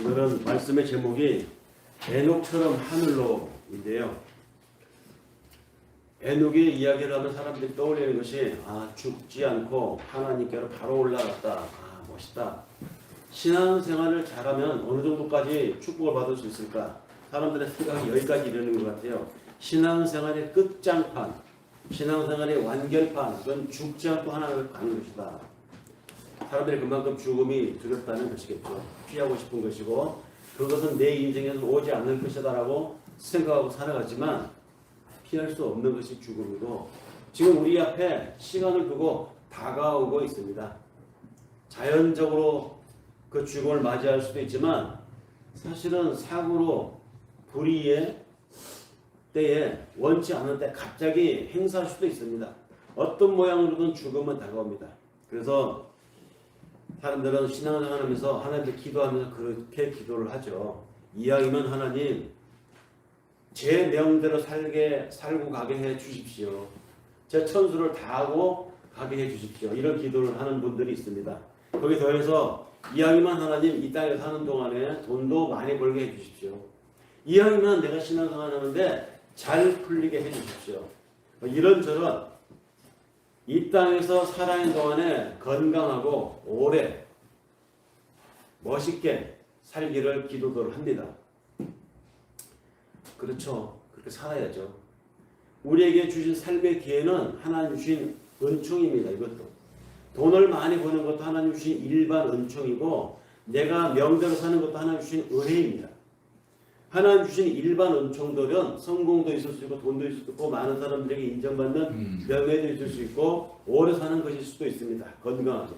오늘은 말씀의 제목이 에녹처럼 하늘로인데요. 에녹의 이야기를 하면 사람들이 떠올리는 것이 죽지 않고 하나님께로 바로 올라갔다. 멋있다. 신앙생활을 잘하면 어느 정도까지 축복을 받을 수 있을까? 사람들의 생각이 여기까지 이르는 것 같아요. 신앙생활의 끝장판, 신앙생활의 완결판, 그건 죽지 않고 하나님을 가는 것이다. 사람들이 그만큼 죽음이 두렵다는 것이겠죠. 피하고 싶은 것이고 그것은 내 인생에서 오지 않을 것이다 라고 생각하고 살아가지만 피할 수 없는 것이 죽음이고 지금 우리 앞에 시간을 두고 다가오고 있습니다. 자연적으로 그 죽음을 맞이할 수도 있지만 사실은 사고로 불의의 때에 원치 않은 때 갑자기 행사할 수도 있습니다. 어떤 모양으로든 죽음은 다가옵니다. 그래서 사람들은 신앙생활 하면서 하나님께 기도하면서 그렇게 기도를 하죠. 이왕이면 하나님 제 명대로 살고 가게 해 주십시오. 제 천수를 다하고 가게 해 주십시오. 이런 기도를 하는 분들이 있습니다. 거기 더해서 이왕이면 하나님 이 땅에 사는 동안에 돈도 많이 벌게 해 주십시오. 이왕이면 내가 신앙생활 하는데 잘 풀리게 해 주십시오. 이런저런 이 땅에서 살아있는 동안에 건강하고 오래 멋있게 살기를 기도를 합니다. 그렇죠. 그렇게 살아야죠. 우리에게 주신 삶의 기회는 하나님 주신 은총입니다. 이것도. 돈을 많이 버는 것도 하나님 주신 일반 은총이고 내가 명대로 사는 것도 하나님 주신 은혜입니다. 하나님 주신 일반 은총들은 성공도 있을 수 있고 돈도 있을 수 있고 많은 사람들에게 인정받는 명예도 있을 수 있고 오래 사는 것일 수도 있습니다. 건강하게.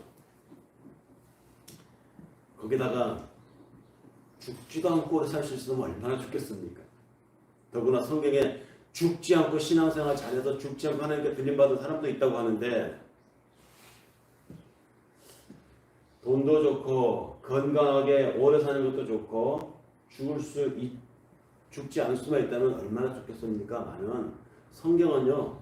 거기다가 죽지도 않고 오래 살 수 있으면 얼마나 좋겠습니까? 더구나 성경에 죽지 않고 신앙생활 잘해서 죽지 않고 하나님께 들림받은 사람도 있다고 하는데 돈도 좋고 건강하게 오래 사는 것도 좋고 죽지 않을 수만 있다면 얼마나 좋겠습니까? 성경은요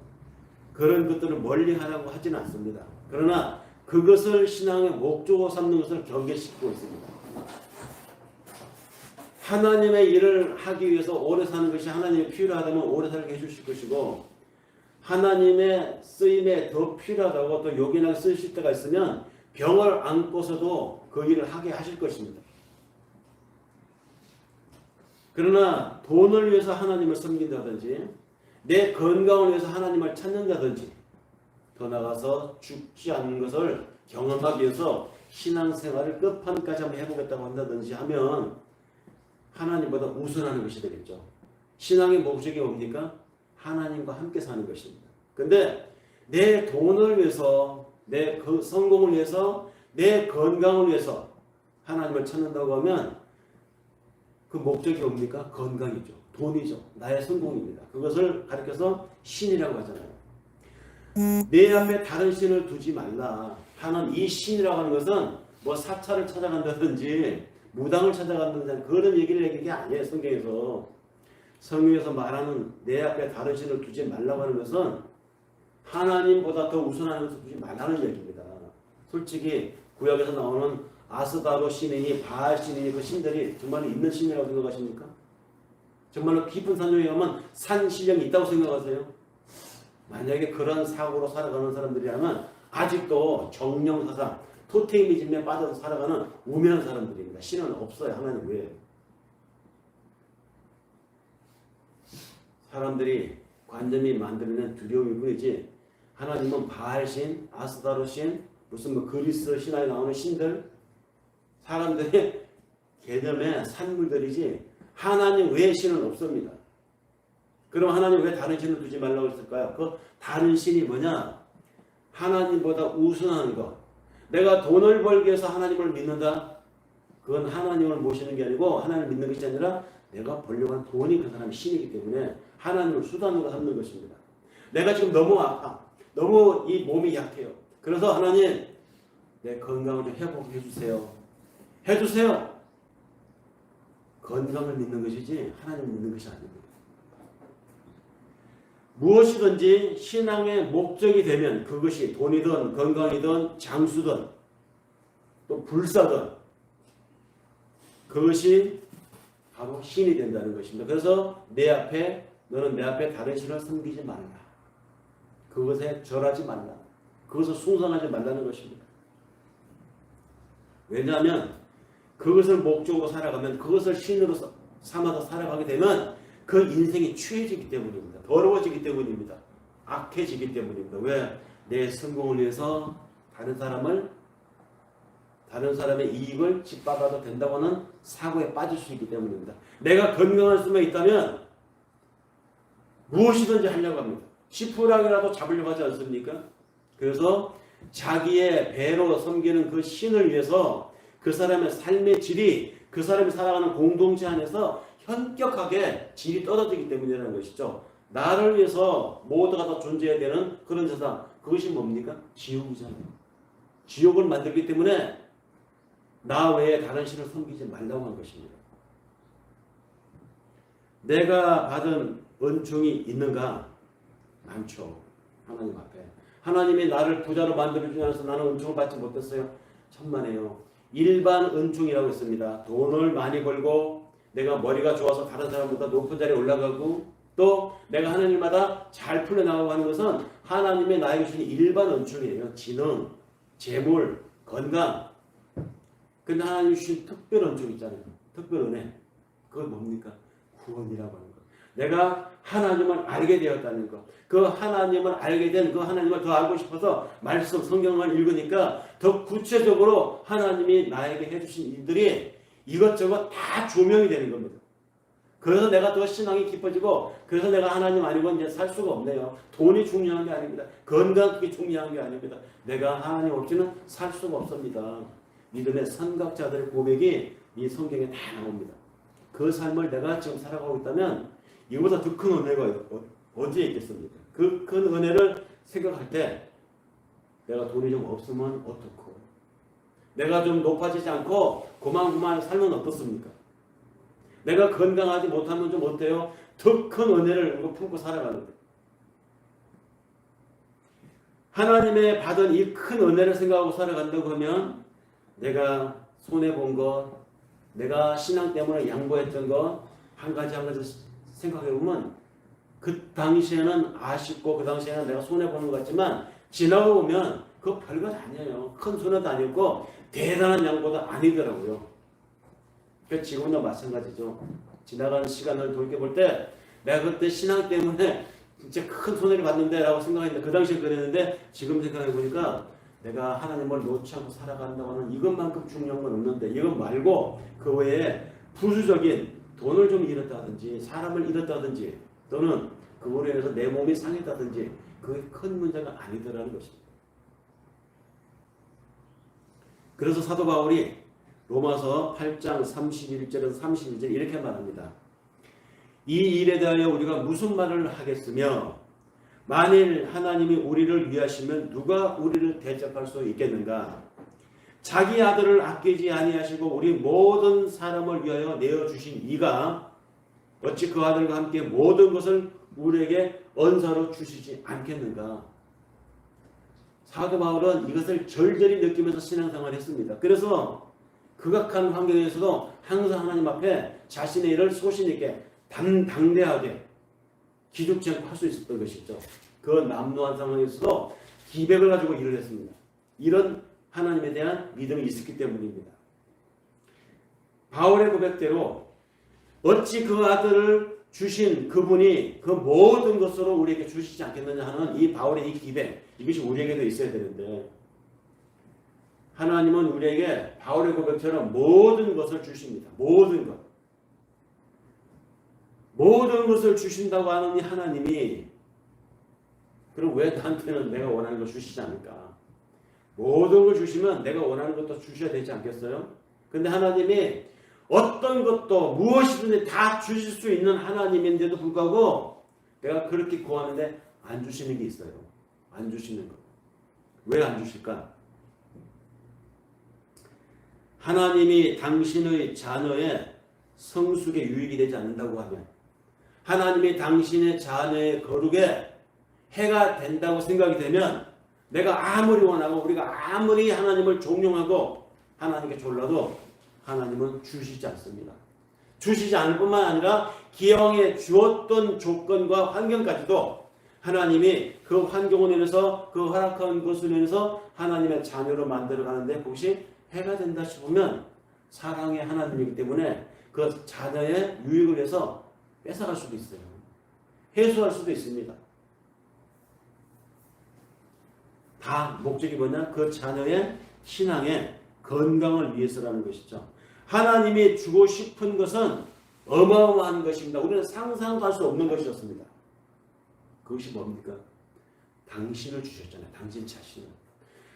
그런 것들을 멀리 하라고 하지는 않습니다. 그러나 그것을 신앙의 목적으로 삼는 것을 경계시키고 있습니다. 하나님의 일을 하기 위해서 오래 사는 것이 하나님이 필요하다면 오래 살게 해주실 것이고 하나님의 쓰임에 더 필요하다고 또 요긴하게 쓰실 때가 있으면 병을 안고서도 그 일을 하게 하실 것입니다. 그러나 돈을 위해서 하나님을 섬긴다든지 내 건강을 위해서 하나님을 찾는다든지 더 나아가서 죽지 않는 것을 경험하기 위해서 신앙생활을 끝판까지 한번 해보겠다고 한다든지 하면 하나님보다 우선하는 것이 되겠죠. 신앙의 목적이 뭡니까? 하나님과 함께 사는 것입니다. 근데 내 돈을 위해서 내 성공을 위해서 내 건강을 위해서 하나님을 찾는다고 하면 그 목적이 뭡니까? 건강이죠. 돈이죠. 나의 성공입니다. 그것을 가리켜서 신이라고 하잖아요. 내 앞에 다른 신을 두지 말라 하는 이 신이라고 하는 것은 뭐 사찰을 찾아간다든지 무당을 찾아간다든지 그런 얘기를 하는 게 아니에요. 성경에서. 성경에서 말하는 내 앞에 다른 신을 두지 말라고 하는 것은 하나님보다 더 우선하는 것을 두지 말라는 얘기입니다. 솔직히 구약에서 나오는 아스다로 신이니 바알 신이니 그 신들이 정말 있는 신이라고 생각하십니까? 정말로 깊은 산중에 가면 산 신령이 있다고 생각하세요? 만약에 그런 사고로 살아가는 사람들이라면 아직도 정령사상, 토테미즘에 빠져서 살아가는 우매한 사람들입니다. 신은 없어요. 하나님 외에. 사람들이 관념이 만들어낸 두려움일 뿐이지 하나님은 바알신, 아스다로신, 무슨 뭐 그리스 신화에 나오는 신들 사람들의 개념의 산물들이지 하나님 외의 신은 없습니다. 그럼 하나님 왜 다른 신을 두지 말라고 했을까요? 그 다른 신이 뭐냐? 하나님보다 우선하는 것. 내가 돈을 벌기 위해서 하나님을 믿는다? 그건 하나님을 모시는 게 아니고 하나님을 믿는 것이 아니라 내가 벌려고 하는 돈이 그 사람의 신이기 때문에 하나님을 수단으로 삼는 것입니다. 내가 지금 너무 아파. 너무 이 몸이 약해요. 그래서 하나님 내 건강을 좀 회복해 주세요. 해주세요. 건강을 믿는 것이지 하나님을 믿는 것이 아닙니다. 무엇이든지 신앙의 목적이 되면 그것이 돈이든 건강이든 장수든 또 불사든 그것이 바로 신이 된다는 것입니다. 그래서 너는 내 앞에 다른 신을 섬기지 말라. 그것에 절하지 말라. 그것을 숭상하지 말라는 것입니다. 왜냐하면 그것을 목적으로 살아가면, 그것을 신으로 삼아서 살아가게 되면 그 인생이 취해지기 때문입니다. 더러워지기 때문입니다. 악해지기 때문입니다. 왜? 내 성공을 위해서 다른 사람의 이익을 짓밟아도 된다고 하는 사고에 빠질 수 있기 때문입니다. 내가 건강할 수만 있다면 무엇이든지 하려고 합니다. 지푸라기라도 잡으려고 하지 않습니까? 그래서 자기의 배로 섬기는 그 신을 위해서 그 사람의 삶의 질이, 그 사람이 살아가는 공동체 안에서 현격하게 질이 떨어지기 때문이라는 것이죠. 나를 위해서 모두가 다 존재해야 되는 그런 세상, 그것이 뭡니까? 지옥이잖아요. 지옥을 만들기 때문에 나 외에 다른 신을 섬기지 말라고 한 것입니다. 내가 받은 은총이 있는가? 많죠. 하나님 앞에. 하나님이 나를 부자로 만들어주지 않아서 나는 은총을 받지 못했어요. 천만에요. 일반 은총이라고 했습니다. 돈을 많이 벌고 내가 머리가 좋아서 다른 사람보다 높은 자리에 올라가고 또 내가 하나님마다 잘 풀려나가고 하는 것은 하나님의 나에게 주신 일반 은총이에요. 지능, 재물, 건강. 근데 하나님이 주신 특별 은총 있잖아요. 특별 은혜. 그건 뭡니까? 구원이라고 하는 것. 내가 하나님을 알게 되었다는 것. 그 하나님을 알게 된 그 하나님을 더 알고 싶어서 말씀, 성경을 읽으니까 더 구체적으로 하나님이 나에게 해주신 일들이 이것저것 다 조명이 되는 겁니다. 그래서 내가 더 신앙이 깊어지고, 그래서 내가 하나님 아니고 이제 살 수가 없네요. 돈이 중요한 게 아닙니다. 건강 그게 중요한 게 아닙니다. 내가 하나님 없이는 살 수가 없습니다. 믿음의 선각자들의 고백이 이 성경에 다 나옵니다. 그 삶을 내가 지금 살아가고 있다면 이보다 더 큰 은혜가 어디에 있겠습니까? 그 큰 은혜를 생각할 때 내가 돈이 좀 없으면 어떻고, 내가 좀 높아지지 않고 고만고만 살면 어떻습니까? 내가 건강하지 못하면 좀 어때요? 더 큰 은혜를 품고 살아가는 거예요. 하나님의 받은 이 큰 은혜를 생각하고 살아간다고 하면 내가 손해본 것, 내가 신앙 때문에 양보했던 것 한 가지 한 가지 생각해보면 그 당시에는 아쉽고 그 당시에는 내가 손해보는 것 같지만 지나고 보면 그거 별것 아니에요. 큰 손해도 아니었고 대단한 양보도 아니더라고요. 그러니까 지금도 마찬가지죠. 지나가는 시간을 돌이켜볼 때 내가 그때 신앙 때문에 진짜 큰 손해를 봤는데 라고 생각했는데 그 당시에 그랬는데 지금 생각해보니까 내가 하나님을 놓지 않고 살아간다고 하는 이것만큼 중요한 건 없는데 이것 말고 그 외에 부수적인 돈을 좀 잃었다든지 사람을 잃었다든지 또는 그거로 인해서 내 몸이 상했다든지 그게 큰 문제가 아니더라는 것입니다. 그래서 사도 바울이 로마서 8장 31절에서 32절 이렇게 말합니다. 이 일에 대하여 우리가 무슨 말을 하겠으며 만일 하나님이 우리를 위하시면 누가 우리를 대적할 수 있겠는가? 자기 아들을 아끼지 아니하시고 우리 모든 사람을 위하여 내어주신 이가 어찌 그 아들과 함께 모든 것을 우리에게 언사로 주시지 않겠는가? 사도 바울은 이것을 절절히 느끼면서 신앙생활을 했습니다. 그래서 극악한 환경에서도 항상 하나님 앞에 자신의 일을 소신있게 당대하게 기죽지 않고 할 수 있었던 것이죠. 그 남루한 상황에서도 기백을 가지고 일을 했습니다. 이런 하나님에 대한 믿음이 있었기 때문입니다. 바울의 고백대로 어찌 그 아들을 주신 그분이 그 모든 것으로 우리에게 주시지 않겠느냐 하는 이 바울의 이 기백, 이것이 우리에게도 있어야 되는데 하나님은 우리에게 바울의 고백처럼 모든 것을 주십니다. 모든 것. 모든 것을 주신다고 하는 이 하나님이 그럼 왜 나한테는 내가 원하는 걸 주시지 않을까? 모든 걸 주시면 내가 원하는 것도 주셔야 되지 않겠어요? 근데 하나님이 어떤 것도 무엇이든지 다 주실 수 있는 하나님인데도 불구하고 내가 그렇게 구하는데 안 주시는 게 있어요. 안 주시는 거. 왜 안 주실까? 하나님이 당신의 자녀의 성숙에 유익이 되지 않는다고 하면 하나님이 당신의 자녀의 거룩에 해가 된다고 생각이 되면 내가 아무리 원하고 우리가 아무리 하나님을 존경하고 하나님께 졸라도 하나님은 주시지 않습니다. 주시지 않을 뿐만 아니라 기왕에 주었던 조건과 환경까지도 하나님이 그 환경을 인해서 그 허락한 것을 인해서 하나님의 자녀로 만들어가는데 그것이 해가 된다 싶으면 사랑의 하나님이기 때문에 그 자녀의 유익을 해서 뺏어갈 수도 있어요. 해소할 수도 있습니다. 다 목적이 뭐냐? 그 자녀의 신앙의 건강을 위해서라는 것이죠. 하나님이 주고 싶은 것은 어마어마한 것입니다. 우리는 상상도 할 수 없는 것이었습니다. 그것이 뭡니까? 당신을 주셨잖아요. 당신 자신을.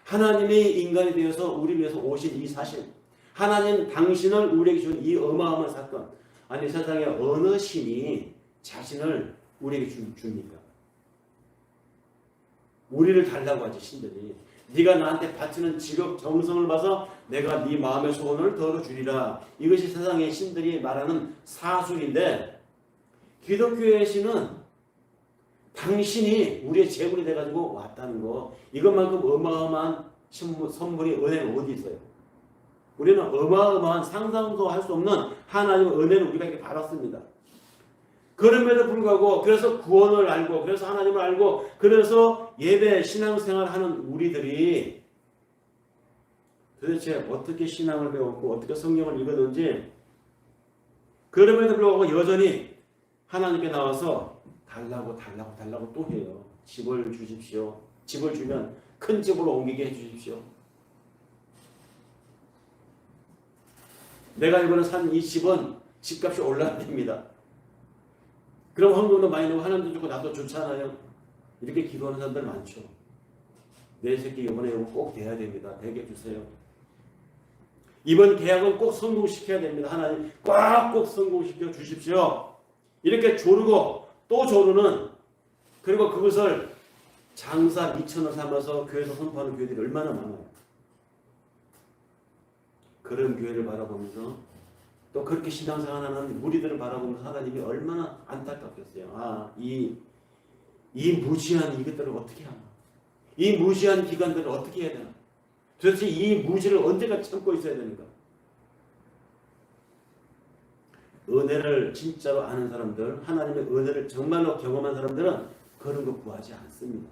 하나님이 인간이 되어서 우리를 위해서 오신 이 사실, 하나님 당신을 우리에게 준 이 어마어마한 사건, 아니 세상에 어느 신이 자신을 우리에게 줍니까? 우리를 달라고 하지 신들이. 네가 나한테 바치는 지력 정성을 봐서 내가 네 마음의 소원을 덜어주리라. 이것이 세상의 신들이 말하는 사술인데, 기독교의 신은 당신이 우리의 제물이 돼가지고 왔다는 거, 이것만큼 어마어마한 선물이, 은혜가 어디 있어요? 우리는 어마어마한 상상도 할 수 없는 하나님의 은혜를 우리가 이렇게 받았습니다. 그럼에도 불구하고 그래서 구원을 알고 그래서 하나님을 알고 그래서 예배 신앙생활을 하는 우리들이 도대체 어떻게 신앙을 배웠고 어떻게 성경을 읽었는지, 그럼에도 불구하고 여전히 하나님께 나와서 달라고 또 해요. 집을 주십시오. 집을 주면 큰 집으로 옮기게 해주십시오. 내가 이번에 산 이 집은 집값이 올라갑니다. 그럼 헌금도 많이 내고 하나님도 주고 나도 좋잖아요. 이렇게 기도하는 사람들 많죠. 내 새끼 이번에 이거 꼭 돼야 됩니다. 되게 주세요. 이번 계약은 꼭 성공시켜야 됩니다. 하나님 꼭 성공시켜 주십시오. 이렇게 조르고 또 조르는, 그리고 그것을 장사 미천을 삼아서 교회에서 선포하는 교회들이 얼마나 많아요. 그런 교회를 바라보면서 또 그렇게 신앙생활하는 무리들을 바라보면서 하나님이 얼마나 안타깝겠어요. 이 무지한 이것들을 어떻게 하나? 이 무지한 기관들을 어떻게 해야 되나? 도대체 이 무지를 언제까지 참고 있어야 되는가? 은혜를 진짜로 아는 사람들, 하나님의 은혜를 정말로 경험한 사람들은 그런 거 구하지 않습니다.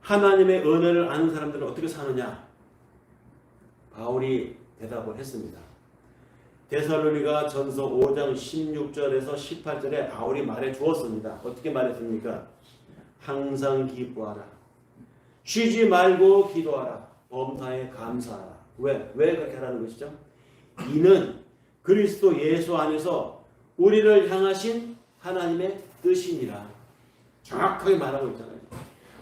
하나님의 은혜를 아는 사람들은 어떻게 사느냐? 바울이 대답을 했습니다. 데살로니가 전서 5장 16절에서 18절에 바울이 말해 주었습니다. 어떻게 말했습니까? 항상 기뻐하라. 쉬지 말고 기도하라. 범사에 감사하라. 왜 그렇게 하라는 것이죠? 이는 그리스도 예수 안에서 우리를 향하신 하나님의 뜻이니라. 정확하게 말하고 있잖아요.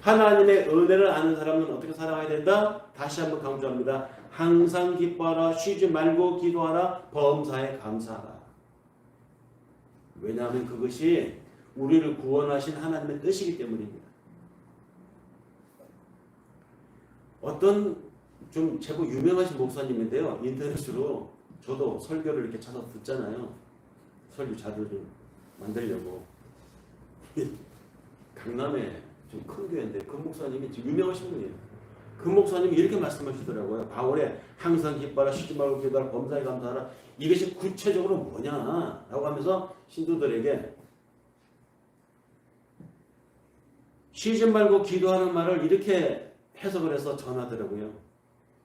하나님의 은혜를 아는 사람은 어떻게 살아가야 된다? 다시 한번 강조합니다. 항상 기뻐하라. 쉬지 말고 기도하라. 범사에 감사하라. 왜냐하면 그것이 우리를 구원하신 하나님의 뜻이기 때문입니다. 어떤 좀 제법 유명하신 목사님인데요. 인터넷으로 저도 설교를 이렇게 찾아서 듣잖아요. 설교 자료를 만들려고. 강남에 좀 큰 교회인데 그 목사님이 유명하신 분이에요. 그 목사님이 이렇게 말씀하시더라고요. 바울의 항상 기뻐하라, 쉬지 말고 기도하라, 범사에 감사하라. 이것이 구체적으로 뭐냐? 라고 하면서 신도들에게 쉬지 말고 기도하는 말을 이렇게 해석을 해서 전하더라고요.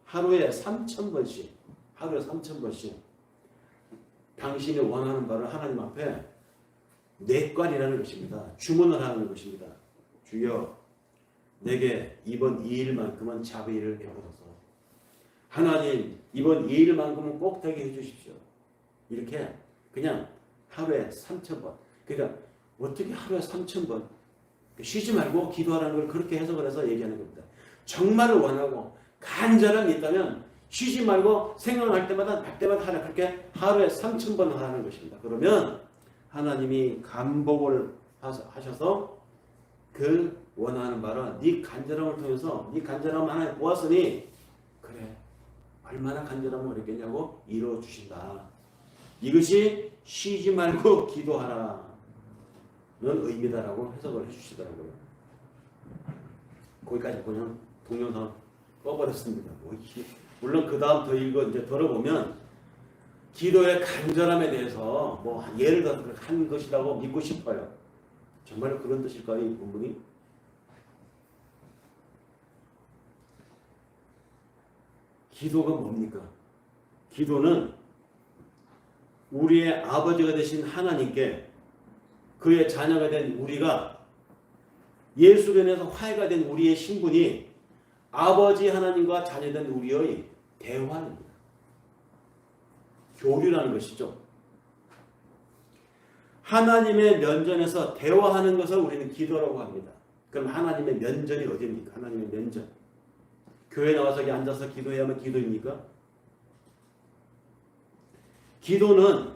하루에 3,000번씩 당신이 원하는 바를 하나님 앞에 내관이라는 것입니다. 주문을 하는 것입니다. 주여, 내게 이번 2일만큼은 자비를 베풀어서 하나님 이번 2일만큼은 꼭 되게 해주십시오. 이렇게 그냥 하루에 3,000번. 그러니까 어떻게 하루에 3,000번 쉬지 말고 기도하라는 걸 그렇게 해석을 해서 얘기하는 겁니다. 정말 원하고 간절함이 있다면 쉬지 말고 생각날 때마다 날 때마다 하라. 그렇게 하루에 3,000번 하라는 것입니다. 그러면 하나님이 감복을 하셔서 그 원하는 바를 네 간절함을 통해서 네 간절함을 하나님 보았으니 그래 얼마나 간절하면 어렵겠냐고 이루어주신다. 이것이 쉬지 말고 기도하라는 의미다라고 해석을 해주시더라고요. 거기까지 그냥 동영상 꺼버렸습니다. 물론 그 다음 더 읽어 이제 들어보면 기도의 간절함에 대해서 뭐 예를 들어서 한 것이라고 믿고 싶어요. 정말 그런 뜻일까요, 이 본문이? 기도가 뭡니까? 기도는 우리의 아버지가 되신 하나님께 그의 자녀가 된 우리가 예수로 인해서 화해가 된 우리의 신분이 아버지 하나님과 자녀된 우리의 대화입니다. 교류라는 것이죠. 하나님의 면전에서 대화하는 것을 우리는 기도라고 합니다. 그럼 하나님의 면전이 어디입니까? 하나님의 면전. 교회 나와서 여기 앉아서 기도해야만 기도입니까? 기도는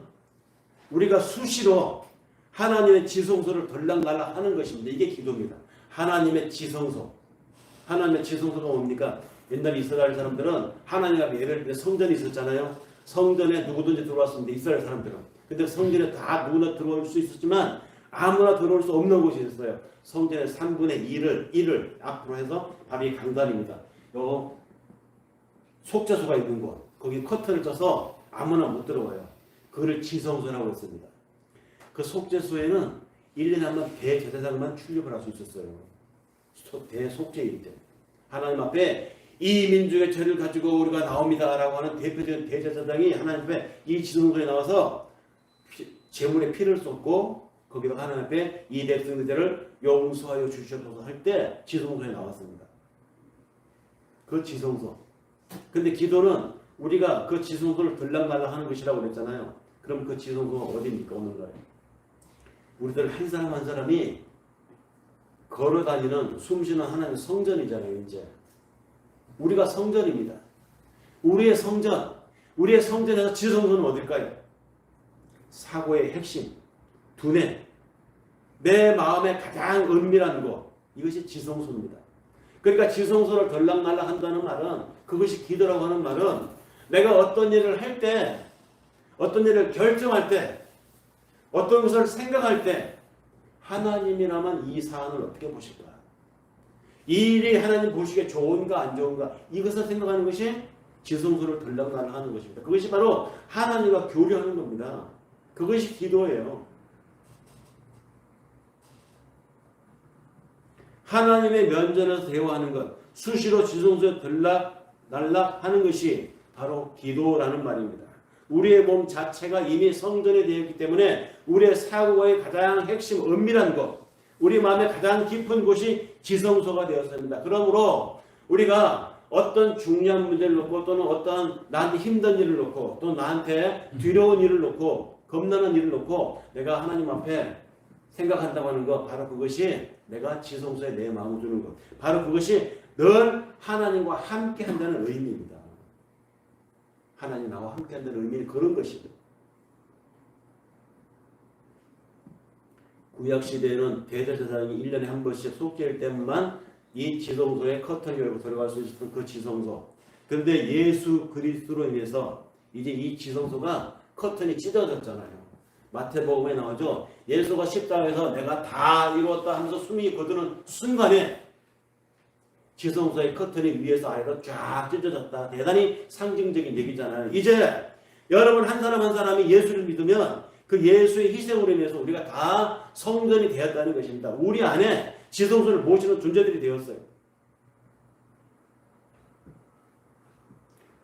우리가 수시로 하나님의 지성소를 들락날락 하는 것입니다. 이게 기도입니다. 하나님의 지성소. 하나님의 지성소가 뭡니까? 옛날 이스라엘 사람들은 하나님 앞에 예를 들어 성전이 있었잖아요. 성전에 누구든지 들어왔습니다. 이스라엘 사람들은. 근데 성전에 다 누구나 들어올 수 있었지만 아무나 들어올 수 없는 곳이 있었어요. 성전의 3분의 1을 앞으로 해서 바로 이 강단입니다. 요 속죄소가 있는 곳. 거기 커튼을 쳐서 아무나 못 들어와요. 그걸 지성소라고 했습니다. 그 속죄소에는 1년에 한 번 대제사장만 출입을 할 수 있었어요. 대속죄일 때. 하나님 앞에 이 민족의 죄를 가지고 우리가 나옵니다 라고 하는 대표적인 대제사장이 하나님 앞에 이 지성소에 나와서 제물의 피를 쏟고 거기다 하나님 앞에 이 백성의 죄를 용서하여 주시옵소서 할 때 지성소에 나왔습니다. 그 지성소. 근데 기도는 우리가 그 지성소를 들락날락 하는 것이라고 그랬잖아요. 그럼 그 지성소가 어디입니까? 오늘날 우리들 한 사람 한 사람이 걸어다니는 숨쉬는 하나님의 성전이잖아요. 이제 우리가 성전입니다. 우리의 성전에서 지성소는 어딜까요? 사고의 핵심, 두뇌, 내 마음의 가장 은밀한 곳, 이것이 지성소입니다. 그러니까 지성소를 들락날락 한다는 말은, 그것이 기도라고 하는 말은 내가 어떤 일을 할 때, 어떤 일을 결정할 때, 어떤 것을 생각할 때 하나님이라면 이 사안을 어떻게 보실까? 이 일이 하나님 보시기에 좋은가 안 좋은가? 이것을 생각하는 것이 지성소를 들락날락 하는 것입니다. 그것이 바로 하나님과 교류하는 겁니다. 그것이 기도예요. 하나님의 면전에서 대화하는 것, 수시로 지성소에 들락날락 하는 것이 바로 기도라는 말입니다. 우리의 몸 자체가 이미 성전이 되었기 때문에 우리의 사고의 가장 핵심 은밀한 곳, 우리 마음의 가장 깊은 곳이 지성소가 되었습니다. 그러므로 우리가 어떤 중요한 문제를 놓고 또는 어떤 나한테 힘든 일을 놓고 또 나한테 두려운 일을 놓고 겁나는 일을 놓고 내가 하나님 앞에 생각한다고 하는 것, 바로 그것이 내가 지성소에 내 마음을 두는 것, 바로 그것이 늘 하나님과 함께 한다는 의미입니다. 하나님 나와 함께 한다는 의미는 그런 것이죠. 구약시대에는 대제사장이 1년에 한 번씩 속죄일 때만 이 지성소에 커튼을 열고 들어갈 수 있었던 그 지성소. 그런데 예수 그리스도로 인해서 이제 이 지성소가 커튼이 찢어졌잖아요. 마태복음에 나오죠. 예수가 십자가에서 내가 다 이루었다 하면서 숨이 거두는 순간에 지성소의 커튼이 위에서 아래로 쫙 찢어졌다. 대단히 상징적인 얘기잖아요. 이제 여러분 한 사람 한 사람이 예수를 믿으면 그 예수의 희생으로 인해서 우리가 다 성전이 되었다는 것입니다. 우리 안에 지성소를 모시는 존재들이 되었어요.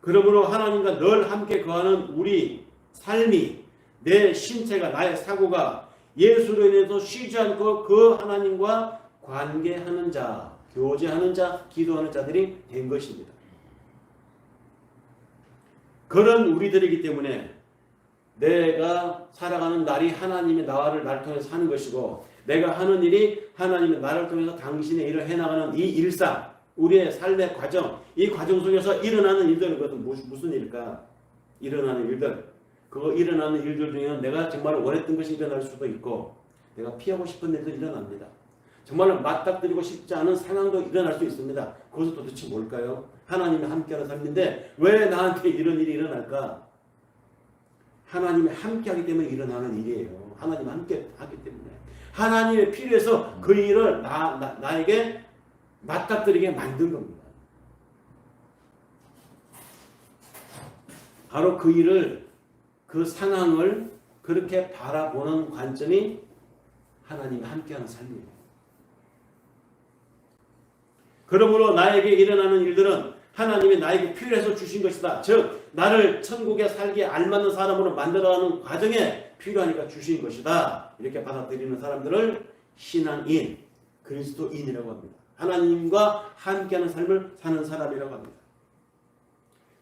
그러므로 하나님과 늘 함께 거하는 우리 삶이, 내 신체가, 나의 사고가 예수로 인해서 쉬지 않고 그 하나님과 관계하는 자, 교제하는 자, 기도하는 자들이 된 것입니다. 그런 우리들이기 때문에 내가 살아가는 날이 하나님의 나를 통해서 사는 것이고, 내가 하는 일이 하나님의 나를 통해서 당신의 일을 해나가는 이 일상, 우리의 삶의 과정, 이 과정 속에서 일어나는 일들은 그것은 무슨 일일까? 일어나는 일들, 그 일어나는 일들 중에는 내가 정말 원했던 것이 일어날 수도 있고 내가 피하고 싶은 일도 일어납니다. 정말 맞닥뜨리고 싶지 않은 상황도 일어날 수 있습니다. 그것은 도대체 뭘까요? 하나님이 함께하는 삶인데 왜 나한테 이런 일이 일어날까? 하나님이 함께하기 때문에 일어나는 일이에요. 하나님이 함께하기 때문에. 하나님의 필요해서 그 일을 나에게 맞닥뜨리게 만든 겁니다. 바로 그 일을, 그 상황을 그렇게 바라보는 관점이 하나님이 함께하는 삶이에요. 그러므로 나에게 일어나는 일들은 하나님이 나에게 필요해서 주신 것이다. 즉 나를 천국에 살기에 알맞는 사람으로 만들어가는 과정에 필요하니까 주신 것이다. 이렇게 받아들이는 사람들을 신앙인, 그리스도인이라고 합니다. 하나님과 함께하는 삶을 사는 사람이라고 합니다.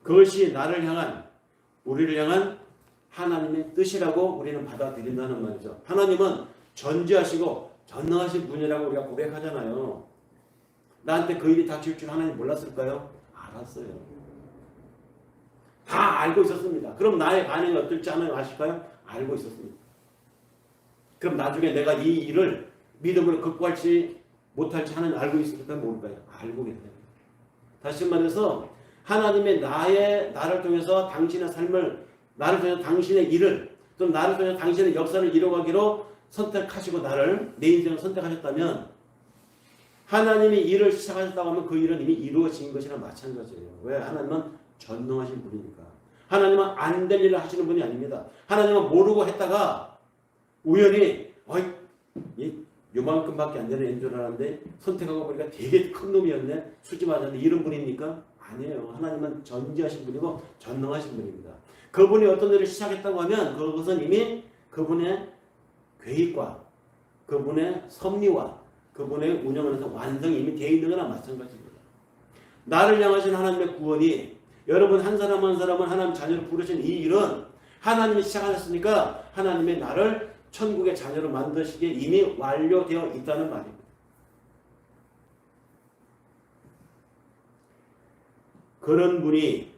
그것이 나를 향한, 우리를 향한 하나님의 뜻이라고 우리는 받아들인다는 말이죠. 하나님은 전지하시고 전능하신 분이라고 우리가 고백하잖아요. 나한테 그 일이 닥칠 줄 하나님 몰랐을까요? 알았어요. 다 알고 있었습니다. 그럼 나의 반응이 어떨지 하나님 아실까요? 알고 있었습니다. 그럼 나중에 내가 이 일을 믿음으로 극복할지 못할지 하나님 알고 있을까요? 모를까요? 알고 계세요. 다시 말해서 하나님의 나를 통해서 당신의 삶을, 나를 통해서 당신의 일을, 또 나를 통해서 당신의 역사를 이뤄가기로 선택하시고 나를, 내 인생을 선택하셨다면 하나님이 일을 시작하셨다고 하면 그 일은 이미 이루어진 것이랑 마찬가지예요. 왜? 하나님은 전능하신 분이니까. 하나님은 안 될 일을 하시는 분이 아닙니다. 하나님은 모르고 했다가 우연히 요만큼밖에 안 되는 애인 줄 알았는데 선택하고 보니까 되게 큰 놈이었네. 수지 맞았네. 이런 분입니까? 아니에요. 하나님은 전지하신 분이고 전능하신 분입니다. 그분이 어떤 일을 시작했다고 하면 그것은 이미 그분의 계획과 그분의 섭리와 그분의 운영 안에서 완성이 이미 되어 있는 거나 마찬가지입니다. 나를 향하신 하나님의 구원이, 여러분 한 사람 한 사람은 하나님 자녀로 부르신 이 일은 하나님이 시작하셨으니까 하나님의 나를 천국의 자녀로 만드시기에 이미 완료되어 있다는 말입니다. 그런 분이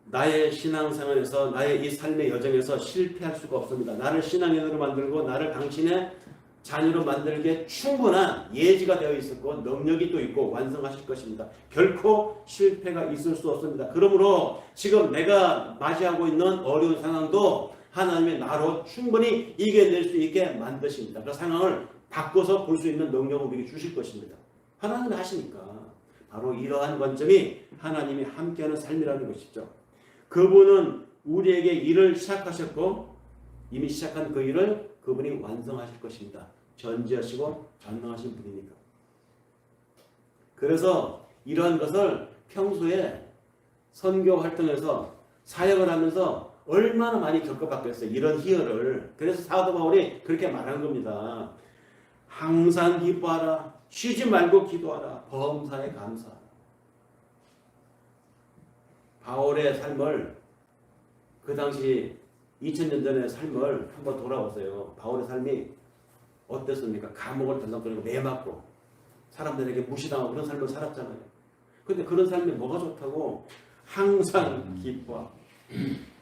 나의 신앙생활에서, 나의 이 삶의 여정에서 실패할 수가 없습니다. 나를 신앙인으로 만들고 나를 당신의 자녀로 만들기에 충분한 예지가 되어 있었고 능력이 또 있고 완성하실 것입니다. 결코 실패가 있을 수 없습니다. 그러므로 지금 내가 맞이하고 있는 어려운 상황도 하나님의 나로 충분히 이겨낼 수 있게 만드십니다. 그 상황을 바꿔서 볼 수 있는 능력을 우리에게 주실 것입니다. 하나님이 하시니까 바로 이러한 관점이 하나님이 함께하는 삶이라는 것이죠. 그분은 우리에게 일을 시작하셨고 이미 시작한 그 일을 그분이 완성하실 것입니다. 전지하시고 전능하신 분이니까. 그래서 이러한 것을 평소에 선교 활동에서 사역을 하면서 얼마나 많이 겪어봤겠어요. 이런 희열을. 그래서 사도 바울이 그렇게 말한 겁니다. 항상 기뻐하라. 쉬지 말고 기도하라. 범사에 감사하라. 바울의 삶을, 그 당시 2000년 전의 삶을 한번 돌아보세요. 바울의 삶이 어땠습니까? 감옥을 덜렁거리고 매맞고 사람들에게 무시당하고 그런 삶을 살았잖아요. 근데 그런 삶이 뭐가 좋다고? 항상 기뻐하고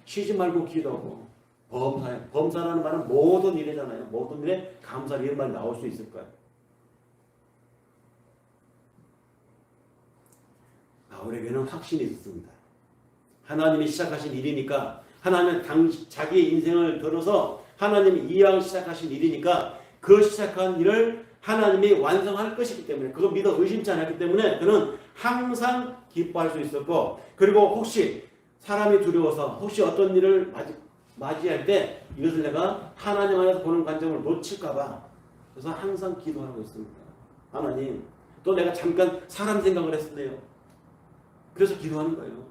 쉬지 말고 기도하고 범사라는 말은 모든 일이잖아요. 모든 일에 감사를, 이런 말이 나올 수 있을까요? 바울에게는 확신이 있습니다. 하나님이 시작하신 일이니까, 하나님은 자기의 인생을 들어서 하나님이 이왕 시작하신 일이니까 그 시작한 일을 하나님이 완성할 것이기 때문에, 그거 믿어 의심치 않았기 때문에 그는 항상 기뻐할 수 있었고, 그리고 혹시 사람이 두려워서 혹시 어떤 일을 맞이할 때 이것을 내가 하나님 안에서 보는 관점을 놓칠까봐 그래서 항상 기도하고 있습니다. 하나님, 또 내가 잠깐 사람 생각을 했었네요. 그래서 기도하는 거예요.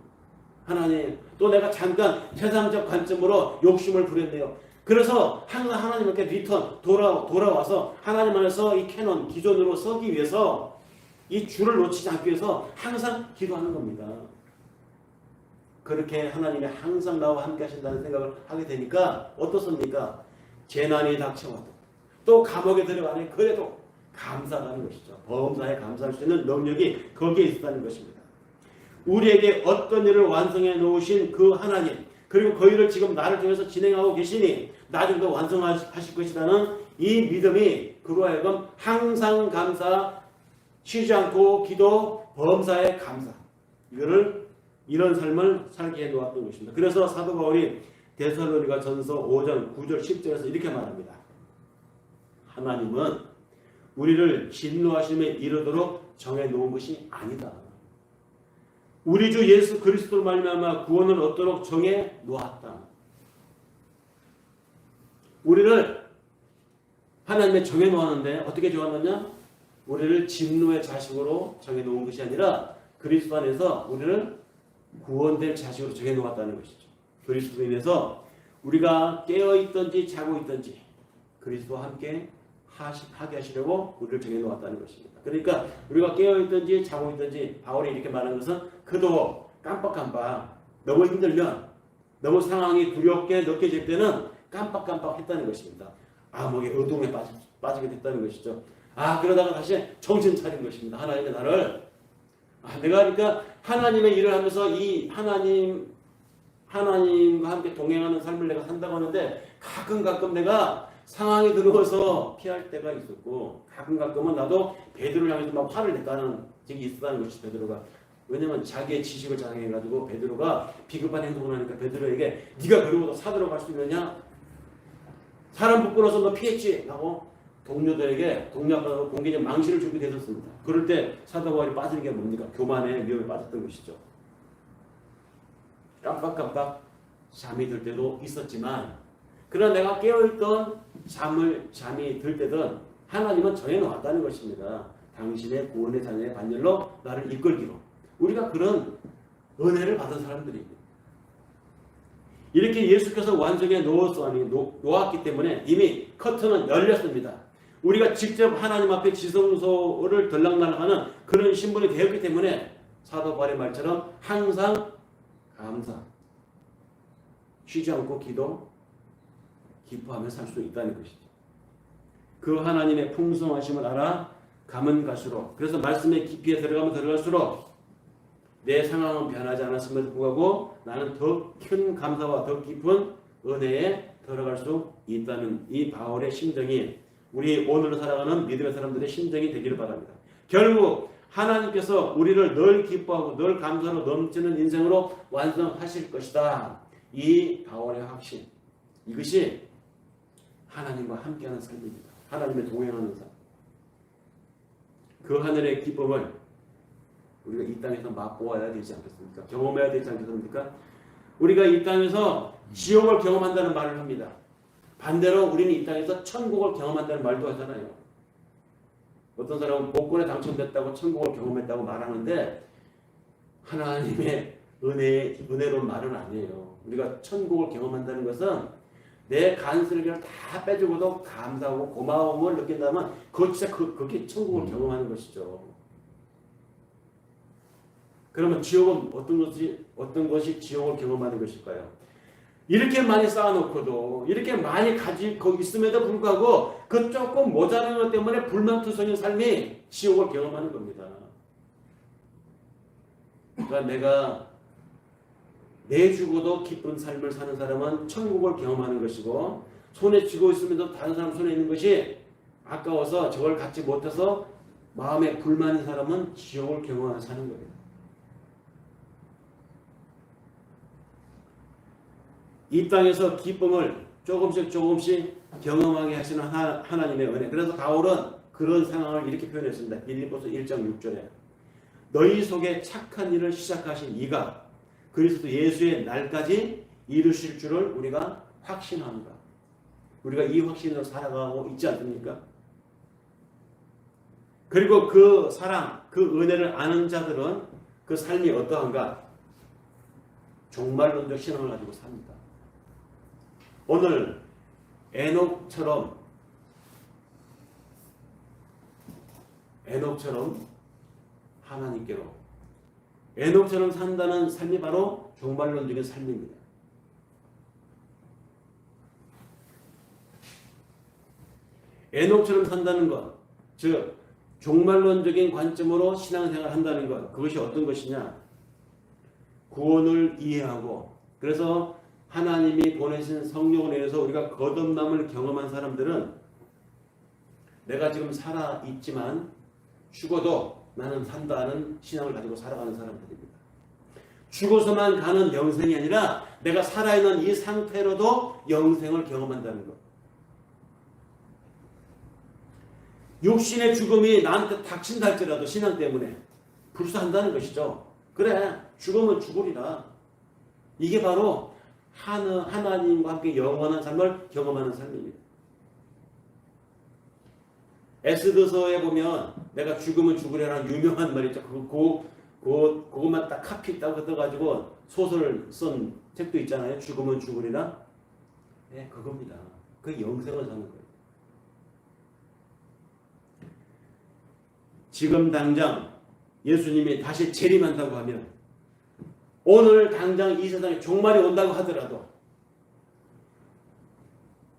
하나님, 또 내가 잠깐 세상적 관점으로 욕심을 부렸네요. 그래서 항상 하나님께 돌아와서 하나님 안에서 이 캐논 기존으로 서기 위해서, 이 줄을 놓치지 않기 위해서 항상 기도하는 겁니다. 그렇게 하나님이 항상 나와 함께 하신다는 생각을 하게 되니까 어떻습니까? 재난이 닥쳐와도 또 감옥에 들어가니 그래도 감사가 하는 것이죠. 범사에 감사할 수 있는 능력이 거기에 있다는 것입니다. 우리에게 어떤 일을 완성해 놓으신 그 하나님, 그리고 그 일을 지금 나를 통해서 진행하고 계시니 나중에도 완성하실 것이라는 이 믿음이 그로 하여금 항상 감사, 쉬지 않고 기도, 범사에 감사, 이런 삶을 살게 해놓았던 것입니다. 그래서 사도 바울이 데살로니가 전서 5장 9절 10절에서 이렇게 말합니다. 하나님은 우리를 진노하심에 이르도록 정해놓은 것이 아니다. 우리 주 예수 그리스도로 말미암아 구원을 얻도록 정해 놓았다. 우리를 하나님의 정해 놓았는데 어떻게 정하느냐? 우리를 진노의 자식으로 정해 놓은 것이 아니라 그리스도 안에서 우리를 구원될 자식으로 정해 놓았다는 것이죠. 그리스도로 인해서 우리가 깨어 있든지 자고 있든지 그리스도와 함께 하게 하시려고 우리를 정해 놓았다는 것입니다. 그러니까 우리가 깨어 있든지 자고 있든지 바울이 이렇게 말하는 것은 그도 깜빡깜빡 너무 힘들면 너무 상황이 두렵게 느껴질 때는 깜빡깜빡 했다는 것입니다. 암흑의 어둠에 빠지게 됐다는 것이죠. 그러다가 다시 정신 차린 것입니다. 하나님의 나를 내가 그러니까 하나님의 일을 하면서 이 하나님과 함께 동행하는 삶을 내가 산다고 하는데 가끔 내가 상황이 들어와서 피할 때가 있었고 가끔은 나도 베드로를 향해서 막 화를 냈다는 적이 있었다는 것이 베드로가. 왜냐면 자기의 지식을 자랑해가지고 베드로가 비겁한 행동을 하니까 베드로에게 네가 그러고도 사도로 갈 수 있느냐? 사람 부끄러워서 너 피했지? 라고 동료들에게 동료하고 공개적 망신을 주게 되었습니다. 그럴 때 사도 바울이 빠지는 게 뭡니까? 교만의 위험에 빠졌던 것이죠. 깜빡깜빡 잠이 들 때도 있었지만 그러나 내가 깨어있던 잠이 들 때든 하나님은 정해놓았다는 것입니다. 당신의 구원의 자녀의 반열로 나를 이끌기로. 우리가 그런 은혜를 받은 사람들입니다. 이렇게 예수께서 완성해 놓았기 때문에 이미 커튼은 열렸습니다. 우리가 직접 하나님 앞에 지성소를 들락날락하는 그런 신분이 되었기 때문에 사도 바울의 말처럼 항상 감사, 쉬지 않고 기뻐하며 살 수 있다는 것이죠. 그 하나님의 풍성하심을 알아 가면 갈수록, 그래서 말씀의 깊이에 들어가면 들어갈수록 내 상황은 변하지 않았음에도 불구하고 나는 더 큰 감사와 더 깊은 은혜에 들어갈 수 있다는 이 바울의 심정이 우리 오늘로 살아가는 믿음의 사람들의 심정이 되기를 바랍니다. 결국 하나님께서 우리를 늘 기뻐하고 늘 감사로 넘치는 인생으로 완성하실 것이다. 이 바울의 확신, 이것이 하나님과 함께하는 삶입니다. 하나님의 동행하는 삶. 그 하늘의 기쁨을 우리가 이 땅에서 맛보아야 되지 않겠습니까? 경험해야 되지 않겠습니까? 우리가 이 땅에서 지옥을 경험한다는 말을 합니다. 반대로 우리는 이 땅에서 천국을 경험한다는 말도 하잖아요. 어떤 사람은 복권에 당첨됐다고 천국을 경험했다고 말하는데 하나님의 은혜로 말은 아니에요. 우리가 천국을 경험한다는 것은 내 간슬기를 다 빼주고도 감사하고 고마움을 느낀다면 그게 천국을 경험하는 것이죠. 그러면 지옥은 어떤 것이 지옥을 경험하는 것일까요? 이렇게 많이 쌓아놓고도 이렇게 많이 가지고 있음에도 불구하고 그 조금 모자라는 것 때문에 불만투성인 삶이 지옥을 경험하는 겁니다. 그러니까 내가 내 주고도 기쁜 삶을 사는 사람은 천국을 경험하는 것이고 손에 쥐고 있으면서 다른 사람 손에 있는 것이 아까워서 저걸 갖지 못해서 마음에 불만인 사람은 지옥을 경험하는 사는 거예요. 이 땅에서 기쁨을 조금씩 경험하게 하시는 하나님의 은혜. 그래서 바울은 그런 상황을 이렇게 표현했습니다. 빌립보서 1장 6절에 너희 속에 착한 일을 시작하신 이가 그리스도 예수의 날까지 이루실 줄을 우리가 확신합니다. 우리가 이 확신으로 살아가고 있지 않습니까? 그리고 그 사랑, 그 은혜를 아는 자들은 그 삶이 어떠한가? 종말론적 신앙을 가지고 삽니다. 오늘 에녹처럼 하나님께로 에녹처럼 산다는 삶이 바로 종말론적인 삶입니다. 에녹처럼 산다는 것, 즉 종말론적인 관점으로 신앙생활을 한다는 것, 그것이 어떤 것이냐? 구원을 이해하고 그래서 하나님이 보내신 성령을 인해서 우리가 거듭남을 경험한 사람들은 내가 지금 살아있지만 죽어도 나는 산다는 신앙을 가지고 살아가는 사람들입니다. 죽어서만 가는 영생이 아니라 내가 살아있는 이 상태로도 영생을 경험한다는 것. 육신의 죽음이 나한테 닥친다 할지라도 신앙 때문에 불사한다는 것이죠. 그래, 죽으면 죽으리라. 이게 바로 하나님과 함께 영원한 삶을 경험하는 삶입니다. 에스더서에 보면 내가 죽으면 죽으리라는 유명한 말이 있죠. 그것만 딱 카피 따고 떠가지고 소설을 쓴 책도 있잖아요. 죽으면 죽으리라. 네, 그겁니다. 그 영생을 사는 거예요. 지금 당장 예수님이 다시 재림한다고 하면, 오늘 당장 이 세상에 종말이 온다고 하더라도,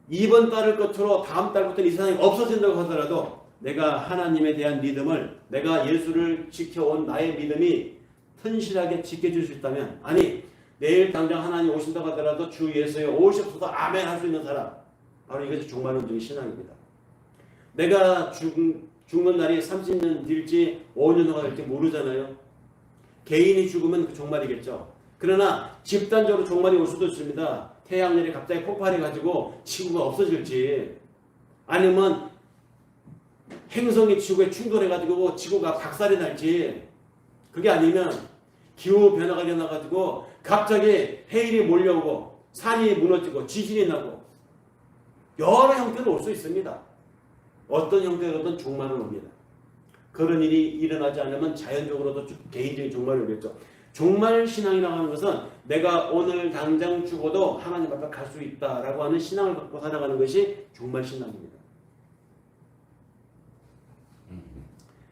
이번 달을 끝으로 다음 달부터 이 세상이 없어진다고 하더라도, 내가 하나님에 대한 믿음을, 내가 예수를 지켜온 나의 믿음이 튼실하게 지켜줄 수 있다면, 아니 내일 당장 하나님 오신다고 하더라도 주 예수에 오셔서 아멘 할 수 있는 사람, 바로 이것이 종말론적인 신앙입니다. 내가 죽는 날이 30년 뒤일지 5년 후가 될지 모르잖아요. 개인이 죽으면 그 종말이겠죠. 그러나 집단적으로 종말이 올 수도 있습니다. 태양열이 갑자기 폭발해가지고 지구가 없어질지, 아니면 행성이 지구에 충돌해가지고 지구가 박살이 날지, 그게 아니면 기후 변화가 일어나가지고 갑자기 해일이 몰려오고 산이 무너지고 지진이 나고 여러 형태로 올 수 있습니다. 어떤 형태로든 종말은 옵니다. 그런 일이 일어나지 않으면 자연적으로도 개인적인 종말이 오겠죠. 종말 신앙이라고 하는 것은 내가 오늘 당장 죽어도 하나님 앞에 갈 수 있다라고 하는 신앙을 갖고 살아가는 것이 종말 신앙입니다.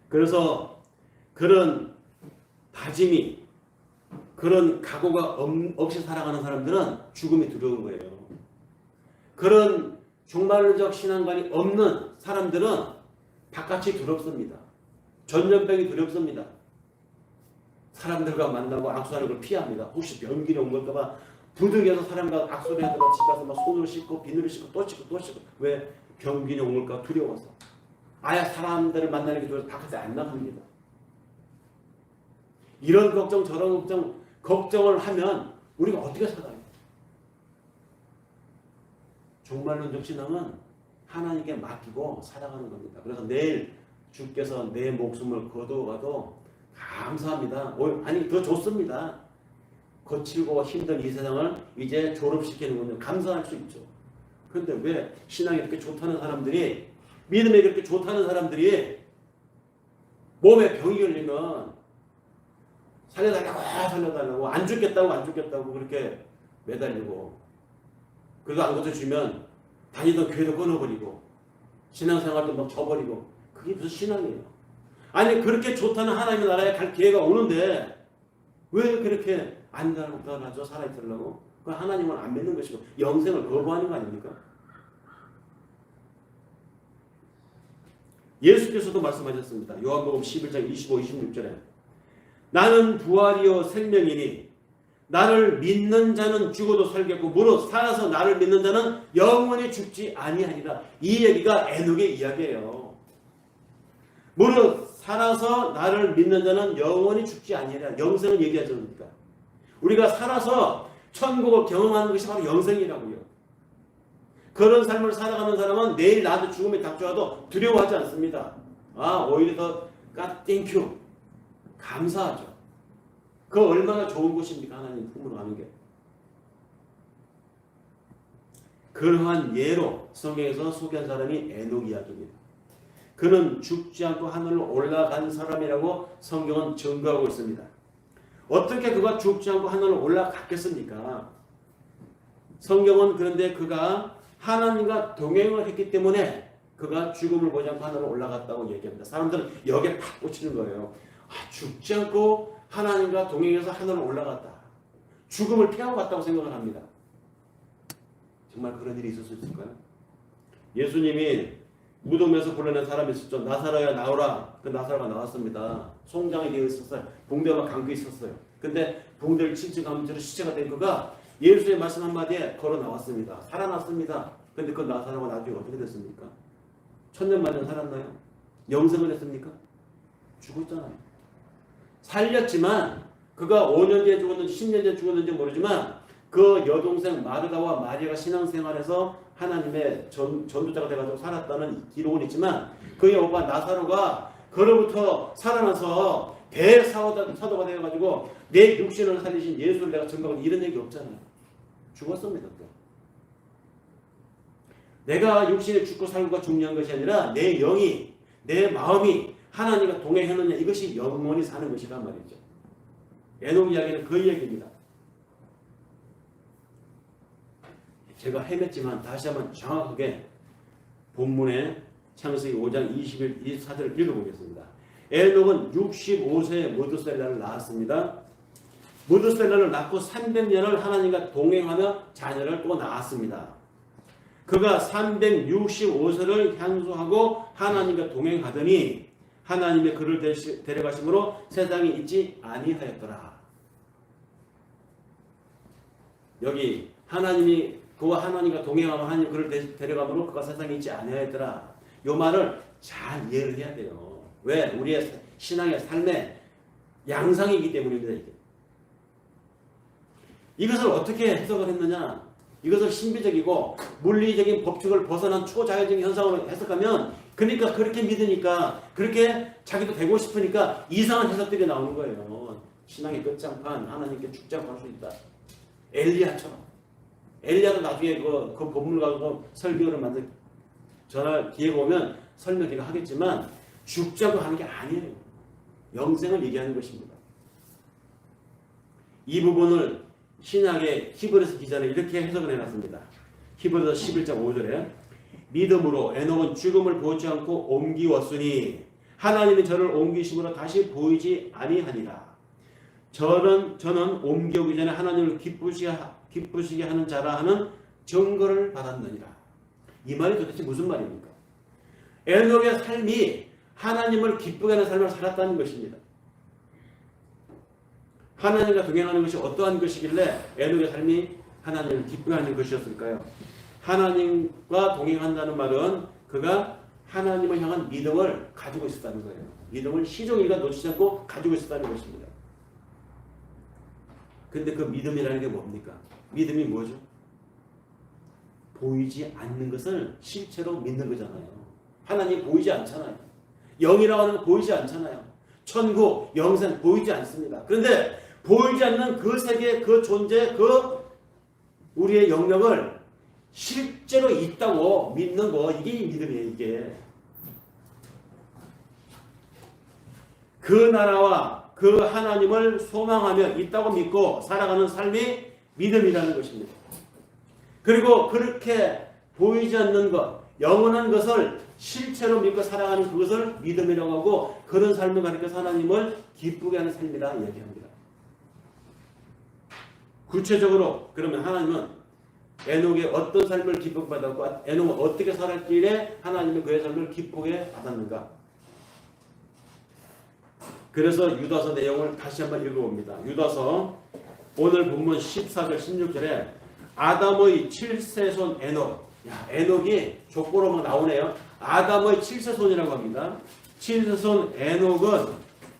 그래서 그런 다짐이, 그런 각오가 없이 살아가는 사람들은 죽음이 두려운 거예요. 그런 종말적 신앙관이 없는 사람들은 바깥이 두렵습니다. 전염병이 두렵습니다. 사람들과 만나고 악수하는 걸 피합니다. 혹시 병균이 온 걸까봐 부득이해서 사람과 악수를 하다가 집 가서 막 손으로 씻고 비누를 씻고 또 씻고 또 씻고, 왜? 병균이 온 걸까 두려워서. 아예 사람들을 만나는 게 두려워서 바깥에 안 나갑니다. 이런 걱정 저런 걱정을 하면 우리가 어떻게 살아요? 종말론적 신앙은 하나님께 맡기고 살아가는 겁니다. 그래서 내일 주께서 내 목숨을 거두어가도 감사합니다. 아니 더 좋습니다. 거칠고 힘든 이 세상을 이제 졸업시키는군요. 감사할 수 있죠. 그런데 왜 신앙이 그렇게 좋다는 사람들이, 믿음이 그렇게 좋다는 사람들이 몸에 병이 걸리면 살려달라고 안 죽겠다고 그렇게 매달리고, 그래도 안 고쳐주면 다니던 교회도 끊어버리고 신앙생활도 막 져버리고, 그게 무슨 신앙이에요? 아니 그렇게 좋다는 하나님의 나라에 갈 기회가 오는데 왜 그렇게 안 가죠? 살아있으려고? 그 하나님을 안 믿는 것이고 영생을 거부하는 거 아닙니까? 예수께서도 말씀하셨습니다. 요한복음 11장 25, 26절에 나는 부활이요 생명이니 나를 믿는 자는 죽어도 살겠고 무릇 살아서 나를 믿는 자는 영원히 죽지 아니하리라. 이 얘기가 에녹의 이야기예요. 무릇 살아서 나를 믿는 자는 영원히 죽지 아니하리라. 영생을 얘기하지 않습니까? 우리가 살아서 천국을 경험하는 것이 바로 영생이라고요. 그런 삶을 살아가는 사람은 내일 나도 죽음이 닥쳐와도 두려워하지 않습니다. 오히려 더 땡큐 감사하죠. 그 얼마나 좋은 것입니까? 하나님 품으로 가는 게. 그러한 예로 성경에서 소개한 사람이 에녹 이야기입니다. 그는 죽지 않고 하늘로 올라간 사람이라고 성경은 증거하고 있습니다. 어떻게 그가 죽지 않고 하늘로 올라갔겠습니까? 성경은 그런데 그가 하나님과 동행을 했기 때문에 그가 죽음을 보지 않고 하늘로 올라갔다고 얘기합니다. 사람들은 여기에 팍 꽂히는 거예요. 죽지 않고 하나님과 동행해서 하늘로 올라갔다. 죽음을 피하고 갔다고 생각을 합니다. 정말 그런 일이 있을 수 있을까요? 예수님이 무덤에서 불러낸 사람이 있었죠. 나사로야 나오라. 그 나사로가 나왔습니다. 송장이 되어 있었어요. 붕대와 감겨 있었어요. 근데 붕대를 칭칭하면서 시체가 된 그가 예수의 말씀 한마디에 걸어 나왔습니다. 살아났습니다. 근데 그 나사로가 나중에 어떻게 됐습니까? 천년 만년 살았나요? 영생을 했습니까? 죽었잖아요. 살렸지만 그가 5년 뒤에 죽었는지 10년 뒤에 죽었는지 모르지만 그 여동생 마르다와 마리아가 신앙생활에서 하나님의 전도자가 돼가지고 살았다는 기록은 있지만 그의 오빠 나사로가 그로부터 살아나서 대사도가 되어가지고 내 육신을 살리신 예수를 내가 전가하고 이런 얘기 없잖아요. 죽었습니다. 또. 내가 육신에 죽고 살고가 중요한 것이 아니라 내 영이, 내 마음이 하나님과 동행하느냐, 이것이 영원히 사는 것이란 말이죠. 에녹 이야기는 그 이야기입니다. 제가 헤맸지만 다시 한번 정확하게 본문의 창세기 5장 21, 24절을 읽어보겠습니다. 에녹은 65세에 무드셀라를 낳았습니다. 무드셀라를 낳고 300년을 하나님과 동행하며 자녀를 또 낳았습니다. 그가 365세를 향수하고 하나님과 동행하더니 하나님의 그를 데려가심으로 세상에 있지 아니하였더라. 여기 하나님이 그와 하나님과 동행하며 하나님 그를 데려가므로 그가 세상에 있지 아니하였더라. 이 말을 잘 이해를 해야 돼요. 왜? 우리의 신앙의 삶의 양상이기 때문입니다. 이것을 어떻게 해석을 했느냐? 이것을 신비적이고 물리적인 법칙을 벗어난 초자연적인 현상으로 해석하면, 그러니까 그렇게 믿으니까, 그렇게 자기도 되고 싶으니까 이상한 해석들이 나오는 거예요. 신앙의 끝장판, 하나님께 축장할 수 있다. 엘리야처럼. 엘리야도 나중에 그 본문을 가지고 설교를 만들 전할 기회가 오면 설명 제가 하겠지만, 죽자고 하는 게 아니에요. 영생을 얘기하는 것입니다. 이 부분을 신약의 히브리서 기자는 이렇게 해석을 해놨습니다. 히브리서 11장 5절에 믿음으로 에녹은 죽음을 보지 않고 옮기웠으니 하나님이 저를 옮기심으로 다시 보이지 아니하니라. 저는 옮겨오기 전에 하나님을 기쁘시게 하는 자라 하는 증거를 받았느니라. 이 말이 도대체 무슨 말입니까? 에녹의 삶이 하나님을 기쁘게 하는 삶을 살았다는 것입니다. 하나님과 동행하는 것이 어떠한 것이길래 에녹의 삶이 하나님을 기쁘게 하는 것이었을까요? 하나님과 동행한다는 말은 그가 하나님을 향한 믿음을 가지고 있었다는 거예요. 믿음을 시종일관 놓치지 않고 가지고 있었다는 것입니다. 근데 그 믿음이라는 게 뭡니까? 믿음이 뭐죠? 보이지 않는 것을 실체로 믿는 거잖아요. 하나님 보이지 않잖아요. 영이라고 하는 건 보이지 않잖아요. 천국, 영생 보이지 않습니다. 그런데 보이지 않는 그 세계, 그 존재, 그 우리의 영역을 실제로 있다고 믿는 거, 이게 믿음이에요. 이게 그 나라와 그 하나님을 소망하며 있다고 믿고 살아가는 삶이 믿음이라는 것입니다. 그리고 그렇게 보이지 않는 것, 영원한 것을 실체로 믿고 살아가는 그것을 믿음이라고 하고, 그런 삶을 가리켜서 하나님을 기쁘게 하는 삶이라 이야기합니다. 구체적으로 그러면 하나님은 에녹의 어떤 삶을 기쁘게 받았고, 에녹은 어떻게 살았길래 하나님은 그의 삶을 기쁘게 받았는가? 그래서 유다서 내용을 다시 한번 읽어봅니다. 유다서 오늘 본문 14절 16절에 아담의 7세손 에녹. 에녹이 족보로 막 나오네요. 아담의 7세손이라고 합니다. 7세손 에녹은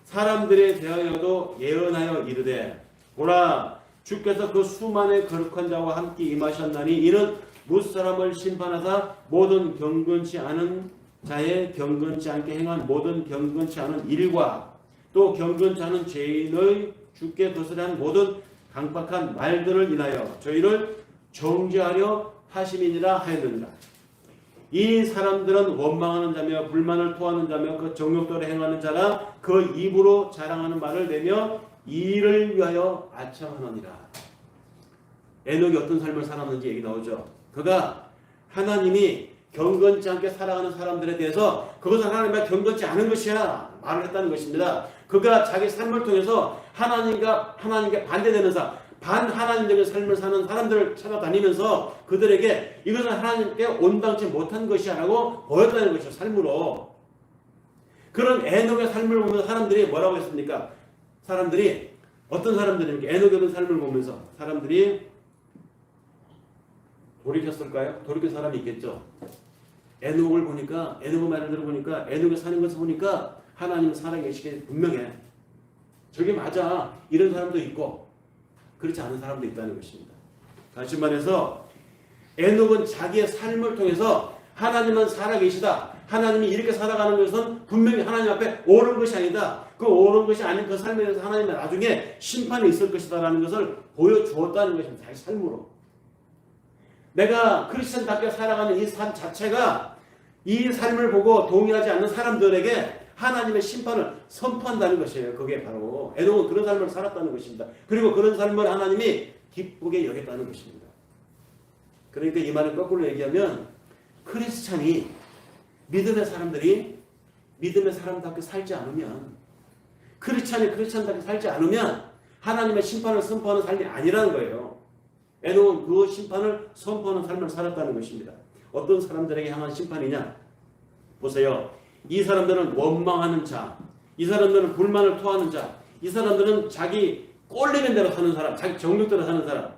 사람들에 대하여도 예언하여 이르되, 보라, 주께서 그 수많은 거룩한 자와 함께 임하셨나니 이는 무사람을 심판하사 모든 경건치 않은 자의 경건치 않게 행한 모든 경건치 않은 일과 또 경건치 않은 죄인의 주께 거스란 모든 강박한 말들을 인하여 저희를 정죄하려 하심이니라 하였느니라. 이 사람들은 원망하는 자며 불만을 토하는 자며 그 정욕대로 행하는 자라 그 입으로 자랑하는 말을 내며 이를 위하여 아첨하느니라. 에녹이 어떤 삶을 살았는지 얘기 나오죠. 그가 하나님이 경건치 않게 살아가는 사람들에 대해서 그것은 하나님과 경건치 않은 것이야 말을 했다는 것입니다. 그가 자기 삶을 통해서 하나님께 반대되는 반하나님적인 삶을 사는 사람들을 찾아다니면서 그들에게 이것은 하나님께 온당치 못한 것이야 라고 보였다는 것이죠. 삶으로. 그런 에녹의 삶을 보면서 사람들이 뭐라고 했습니까? 사람들이 어떤 사람들입니까? 에녹의 어떤 삶을 보면서 사람들이 돌이켰을까요? 돌이킨 사람이 있겠죠. 에녹을 보니까, 에녹의 말을 들어보니까, 에녹이 사는 것을 보니까 하나님은 살아계시게 분명해. 저게 맞아. 이런 사람도 있고 그렇지 않은 사람도 있다는 것입니다. 다시 말해서 에녹은 자기의 삶을 통해서 하나님은 살아계시다. 하나님이 이렇게 살아가는 것은 분명히 하나님 앞에 옳은 것이 아니다. 그 옳은 것이 아닌 그 삶에 대해서 하나님의 나중에 심판이 있을 것이다라는 것을 보여주었다는 것입니다. 자기 삶으로. 내가 크리스천답게 살아가는 이 삶 자체가 이 삶을 보고 동의하지 않는 사람들에게 하나님의 심판을 선포한다는 것이에요. 그게 바로 에녹은 그런 삶을 살았다는 것입니다. 그리고 그런 삶을 하나님이 기쁘게 여겼다는 것입니다. 그러니까 이 말을 거꾸로 얘기하면 크리스찬이 믿음의 사람들이 믿음의 사람답게 살지 않으면 크리스찬이 크리스찬답게 살지 않으면 하나님의 심판을 선포하는 삶이 아니라는 거예요. 에녹은 그 심판을 선포하는 삶을 살았다는 것입니다. 어떤 사람들에게 향한 심판이냐? 보세요. 이 사람들은 원망하는 자, 이 사람들은 불만을 토하는 자, 이 사람들은 자기 꼴리는 대로 사는 사람, 자기 정욕대로 사는 사람,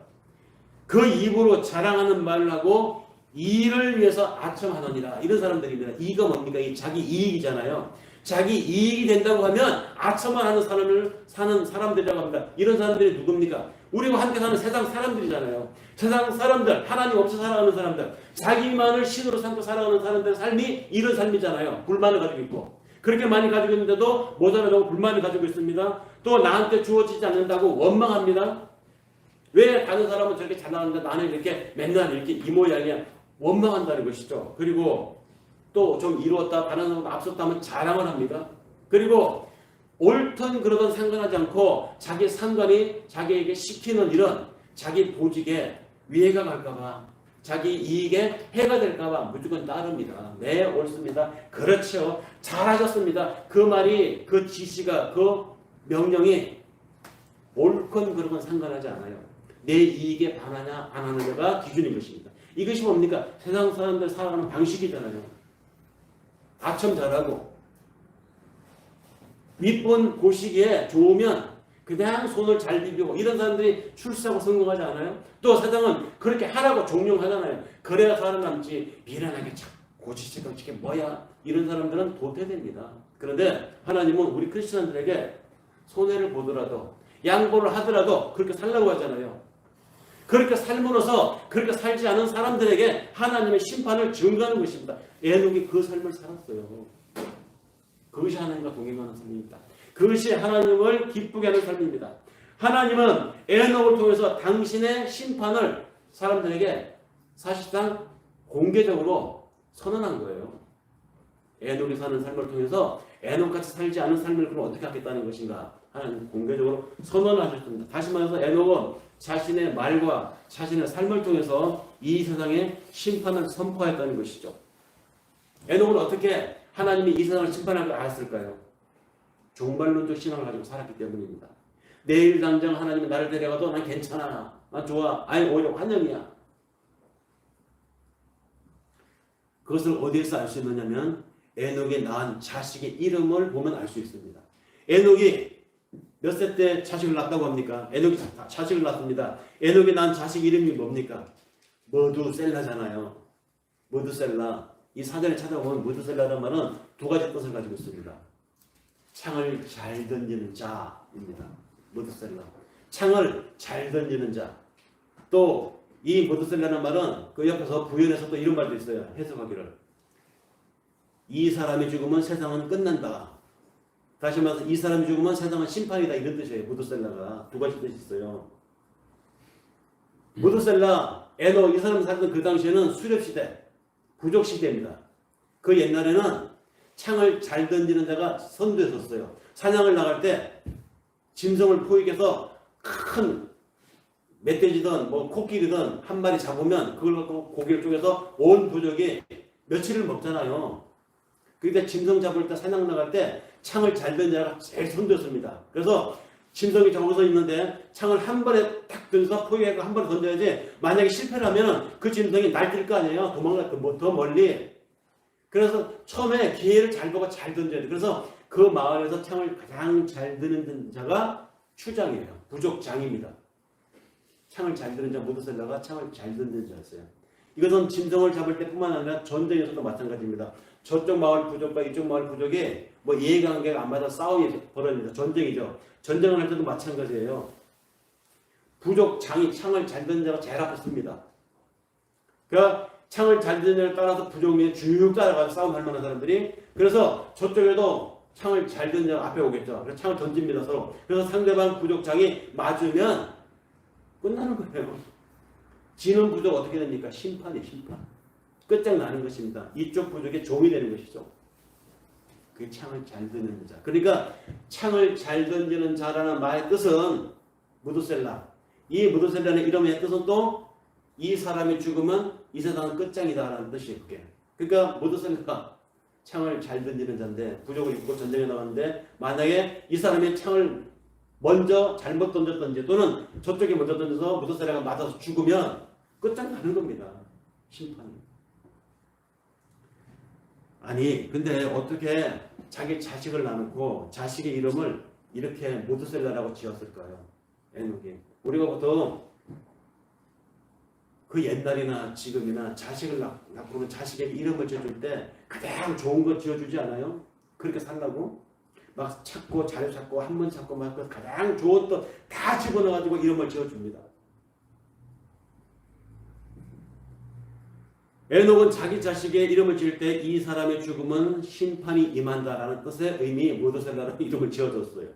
그 입으로 자랑하는 말을 하고 이를 위해서 아첨하느니라. 이런 사람들입니다. 이가 뭡니까? 이 자기 이익이잖아요. 자기 이익이 된다고 하면 아첨을 하는 사람을 사는 사람들이라고 합니다. 이런 사람들이 누굽니까? 우리와 함께 사는 세상 사람들이잖아요. 세상 사람들, 하나님 없이 살아가는 사람들, 자기만을 신으로 삼고 살아가는 사람들의 삶이 이런 삶이잖아요. 불만을 가지고 있고. 그렇게 많이 가지고 있는데도 모자라다고 불만을 가지고 있습니다. 또 나한테 주어지지 않는다고 원망합니다. 왜 다른 사람은 저렇게 잘 나가는데 나는 이렇게 맨날 이렇게 이 모양이야. 원망한다는 것이죠. 그리고 또 좀 이루었다, 다른 사람보다 앞섰다 하면 자랑을 합니다. 그리고 옳든 그러든 상관하지 않고 자기 상관이 자기에게 시키는 일은 자기 보직에 위해가 갈까봐, 자기 이익에 해가 될까봐 무조건 따릅니다. 네, 옳습니다. 그렇죠. 잘하셨습니다. 그 말이, 그 지시가, 그 명령이 옳건 그러건 상관하지 않아요. 내 이익에 반하냐 안 하느냐가 기준인 것입니다. 이것이 뭡니까? 세상 사람들 살아가는 방식이잖아요. 아첨 잘하고 윗분 보시기에 좋으면 그냥 손을 잘 비비고 이런 사람들이 출세하고 성공하지 않아요? 또 세상은 그렇게 하라고 종용하잖아요. 그래야 살아남지 미련하게 고지식하고 이게 뭐야? 이런 사람들은 도태됩니다. 그런데 하나님은 우리 크리스천들에게 손해를 보더라도 양보를 하더라도 그렇게 살라고 하잖아요. 그렇게 삶으로서 그렇게 살지 않은 사람들에게 하나님의 심판을 증거하는 것입니다. 에녹이 그 삶을 살았어요. 그것이 하나님과 동행하는 삶입니다. 그것이 하나님을 기쁘게 하는 삶입니다. 하나님은 에녹을 통해서 당신의 심판을 사람들에게 사실상 공개적으로 선언한 거예요. 에녹이 사는 삶을 통해서 에녹같이 살지 않은 삶을 그럼 어떻게 하겠다는 것인가? 하나님 공개적으로 선언을 하셨습니다. 다시 말해서 에녹은 자신의 말과 자신의 삶을 통해서 이 세상에 심판을 선포했다는 것이죠. 에녹은 어떻게 하나님이 이 세상을 심판할 걸 알았을까요? 종말론적 신앙을 가지고 살았기 때문입니다. 내일 당장 하나님이 나를 데려가도 난 괜찮아, 난 좋아, 아니 오히려 환영이야. 그것을 어디에서 알 수 있느냐면 에녹이 낳은 자식의 이름을 보면 알 수 있습니다. 에녹이 몇 세 때 자식을 낳았다고 합니까? 에녹이 자식을 낳습니다. 에녹이 낳은 자식 이름이 뭡니까? 머두셀라잖아요. 머두셀라. 이 사전에 찾아보면 머두셀라라는 말은 두 가지 뜻을 가지고 있습니다. 창을 잘 던지는 자입니다. 머두셀라. 창을 잘 던지는 자. 또 이 머두셀라라는 말은 그 옆에서 부연해서 또 이런 말도 있어요. 해석하기를. 이 사람이 죽으면 세상은 끝난다. 다시 말해서 이 사람이 죽으면 세상은 심판이다. 이런 뜻이에요. 머두셀라가. 두 가지 뜻이 있어요. 머두셀라, 에녹 이 사람이 살던 그 당시에는 수렵시대, 부족시대입니다. 그 옛날에는 창을 잘 던지는 자가 선두에 섰어요. 사냥을 나갈 때 짐승을 포획해서 큰 멧돼지든 뭐 코끼리든 한 마리 잡으면 그걸 갖고 고기를 쪼개서 온 부족이 며칠을 먹잖아요. 그러니까 짐승 잡을 때 사냥 나갈 때 창을 잘 던지는 자가 제일 선두였습니다. 그래서 짐승이 저기서 있는데 창을 한 번에 탁 던져서 포획하고 한 번에 던져야지 만약에 실패를 하면 그 짐승이 날뛸 거 아니에요. 도망갈 더 멀리. 그래서 처음에 기회를 잘 보고 잘 던져야 돼. 그래서 그 마을에서 창을 가장 잘 드는 자가 추장이에요. 부족장입니다. 창을 잘 드는 자 머두셀라가 창을 잘 던지는 자였어요. 이것은 짐승을 잡을 때뿐만 아니라 전쟁에서도 마찬가지입니다. 저쪽 마을 부족과 이쪽 마을 부족이 뭐 이해관계가 안 맞아 싸움이 벌어집니다. 전쟁이죠. 전쟁을 할 때도 마찬가지예요. 부족장이 창을 잘 던지는 자가 제일 아팠습니다. 그러니까 창을 잘 던지는 자에 따라서 부족민이 쭉 따라가서 싸움할 만한 사람들이, 그래서 저쪽에도 창을 잘 던진 자가 앞에 오겠죠. 그래서 창을 던집니다 서로. 그래서 상대방 부족장이 맞으면 끝나는 거예요. 지는 부족 어떻게 됩니까? 심판이 심판. 끝장나는 것입니다. 이쪽 부족의 종이 되는 것이죠. 그 창을 잘 던지는 자. 그러니까 창을 잘 던지는 자라는 말의 뜻은 무드셀라. 이 무드셀라의 이름의 뜻은 또 이 사람이 죽으면 이 세상은 끝장이다라는 뜻이에요. 그게. 그러니까 무드셀라가 창을 잘 던지는 자인데 부족을 입고 전쟁에 나갔는데 만약에 이 사람이 창을 먼저 잘못 던졌든지 또는 저쪽이 먼저 던져서 무드셀라가 맞아서 죽으면 끝장나는 겁니다. 심판이. 아니 근데 어떻게 자기 자식을 낳고 자식의 이름을 이렇게 무드셀라라고 지었을까요? 에녹이. 우리가 보통 그 옛날이나 지금이나 자식을 낳고는 자식에게 이름을 지어줄 때 가장 좋은 거 지어주지 않아요? 그렇게 살라고? 막 찾고 잘 찾고 한 번 찾고 막 가장 좋은 것 다 집어넣어가지고 이름을 지어줍니다. 에녹은 자기 자식의 이름을 지을 때 이 사람의 죽음은 심판이 임한다라는 뜻의 의미 무드셀라라는 이름을 지어줬어요.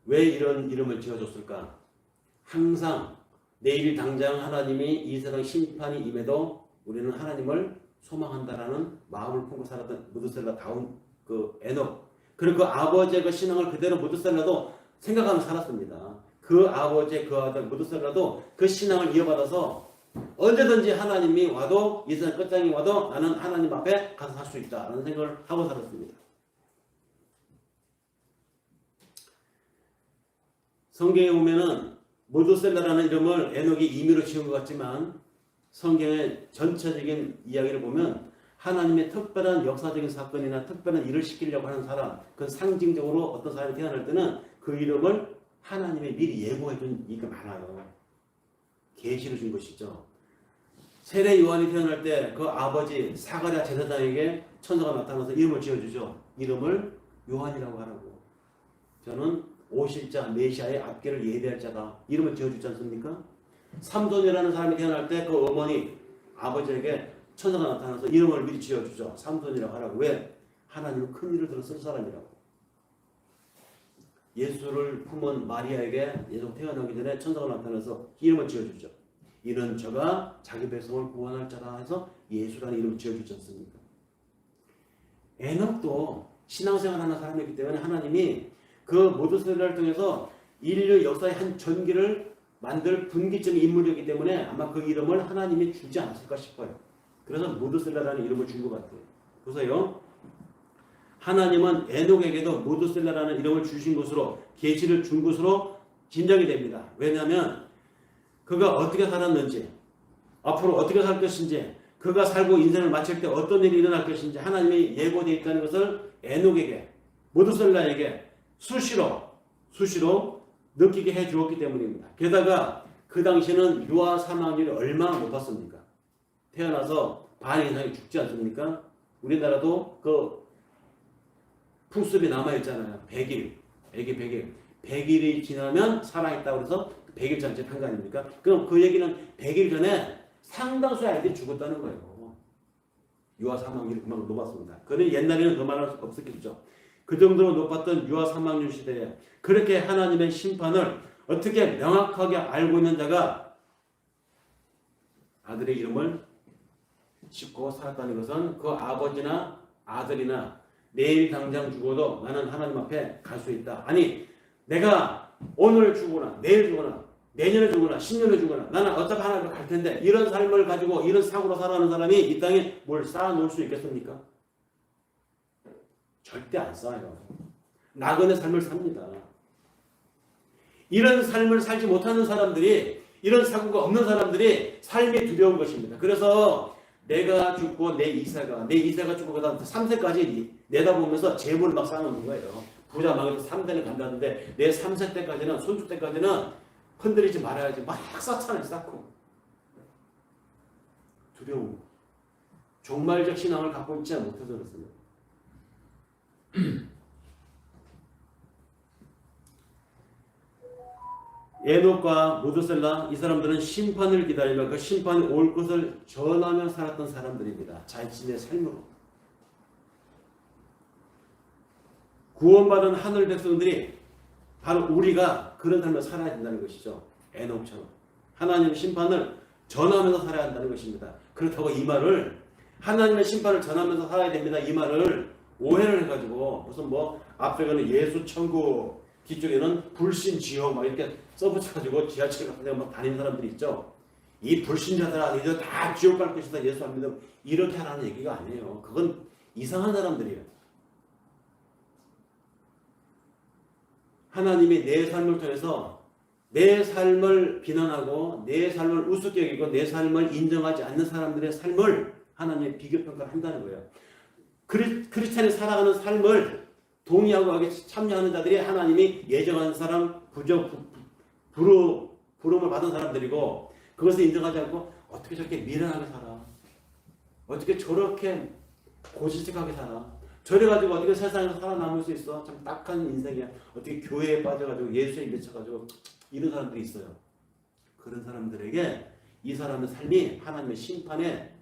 왜 이런 이름을 지어줬을까? 항상 내일 당장 하나님이 이 세상 심판이 임해도 우리는 하나님을 소망한다라는 마음을 품고 살았던 무드셀라다운 그 에녹. 그리고 그 아버지의 그 신앙을 그대로 무드셀라도 생각하면서 살았습니다. 그 아버지의 그 아들 무드셀라도 그 신앙을 이어받아서 언제든지 하나님이 와도 이 세상 끝장이 와도 나는 하나님 앞에 가서 살 수 있다라는 생각을 하고 살았습니다. 성경에 보면은 무드셀라라는 이름을 에녹이 임의로 지은 것 같지만 성경의 전체적인 이야기를 보면 하나님의 특별한 역사적인 사건이나 특별한 일을 시키려고 하는 사람, 그 상징적으로 어떤 사람이 태어날 때는 그 이름을 하나님이 미리 예고해 준 이게 많아요. 계시를 준 것이죠. 세례 요한이 태어날 때 그 아버지 사가랴 제사장에게 천사가 나타나서 이름을 지어주죠. 이름을 요한이라고 하라고. 저는 오실 자 메시아의 앞길을 예비할 자다. 이름을 지어주지 않습니까? 삼손이라는 사람이 태어날 때 그 어머니 아버지에게 천사가 나타나서 이름을 미리 지어주죠. 삼손이라고 하라고. 왜? 하나님은 큰 일을 들어 쓸 사람이라고. 예수를 품은 마리아에게 예수 태어나기 전에 천사가 나타나서 이름을 지어주죠. 이는 저가 자기 백성을 구원할 자라 해서 예수라는 이름을 지어주지 않습니까? 에녹도 신앙생활하는 사람이기 때문에 하나님이 그 무드셀라를 통해서 인류 역사의 한 전기를 만들 분기점 인물이기 때문에 아마 그 이름을 하나님이 주지 않았을까 싶어요. 그래서 무드셀라라는 이름을 준 것 같아요. 보세요. 하나님은 에녹에게도 무드셀라라는 이름을 주신 것으로 계시를 준 것으로 진정이 됩니다. 왜냐하면 그가 어떻게 살았는지 앞으로 어떻게 살 것인지 그가 살고 인생을 마칠 때 어떤 일이 일어날 것인지 하나님이 예고되어 있다는 것을 에녹에게 무드셀라에게 수시로 느끼게 해 주었기 때문입니다. 게다가 그 당시에는 유아 사망률이 얼마나 높았습니까? 태어나서 반 이상이 죽지 않습니까? 우리나라도 그 풍습이 남아있잖아요. 100일, 애기 100일. 100일이 지나면 살아있다고 해서 100일 잔치 한 거 아닙니까? 그럼 그 얘기는 100일 전에 상당수의 아이들이 죽었다는 거예요. 유아 사망률이 그만큼 높았습니다. 그런데 옛날에는 그 말할 수 없었겠죠. 그 정도로 높았던 유아 사망률 시대에 그렇게 하나님의 심판을 어떻게 명확하게 알고 있는 자가 아들의 이름을 짓고 살았다는 것은 그 아버지나 아들이나 내일 당장 죽어도 나는 하나님 앞에 갈 수 있다. 아니 내가 오늘 죽거나 내일 죽거나 내년에 죽거나 10년에 죽거나 나는 어차피 하나님 앞에 갈 텐데 이런 삶을 가지고 이런 사고로 살아가는 사람이 이 땅에 뭘 쌓아놓을 수 있겠습니까? 절대 안 쌓아요. 낙원의 삶을 삽니다. 이런 삶을 살지 못하는 사람들이 이런 사고가 없는 사람들이 삶이 두려운 것입니다. 그래서 내가 죽고 내 이사가 죽고 그다음 3세까지 내다보면서 재물을 막 쌓아놓는 거예요. 부자 망해서 3세는 간다는데 내 3세 때까지는 손주 때까지는 흔들리지 말아야지 막 쌓잖아요. 쌓고 두려움 종말적 신앙을 갖고 있지 못해서 그렇습니다. 에녹과 무드셀라 이 사람들은 심판을 기다리며 그 심판이 올 것을 전하며 살았던 사람들입니다. 자신의 삶으로. 구원받은 하늘 백성들이 바로 우리가 그런 삶을 살아야 된다는 것이죠. 에녹처럼. 하나님의 심판을 전하면서 살아야 한다는 것입니다. 그렇다고 이 말을 하나님의 심판을 전하면서 살아야 됩니다. 이 말을 오해를 해가지고 무슨 앞쪽에는 예수 천국 뒤쪽에는 불신 지옥 막 이렇게 써붙여가지고 지하철 같은 데 막 다니는 사람들이 있죠. 이 불신자들아 너희들 다 지옥 갈 것이다 예수 안 믿으면 이렇게 하라는 얘기가 아니에요. 그건 이상한 사람들이에요. 하나님이 내 삶을 통해서 내 삶을 비난하고 내 삶을 우습게 여기고 내 삶을 인정하지 않는 사람들의 삶을 하나님이 비교평가를 한다는 거예요. 크리스찬이 살아가는 삶을 동의하고 참여하는 자들이 하나님이 예정한 사람, 부름을 받은 사람들이고 그것을 인정하지 않고 어떻게 저렇게 미련하게 살아? 어떻게 저렇게 고지식하게 살아? 저래가지고 어떻게 세상에서 살아남을 수 있어? 참 딱한 인생이야. 어떻게 교회에 빠져가지고 예수에 미쳐가지고 이런 사람들이 있어요. 그런 사람들에게 이 사람의 삶이 하나님의 심판의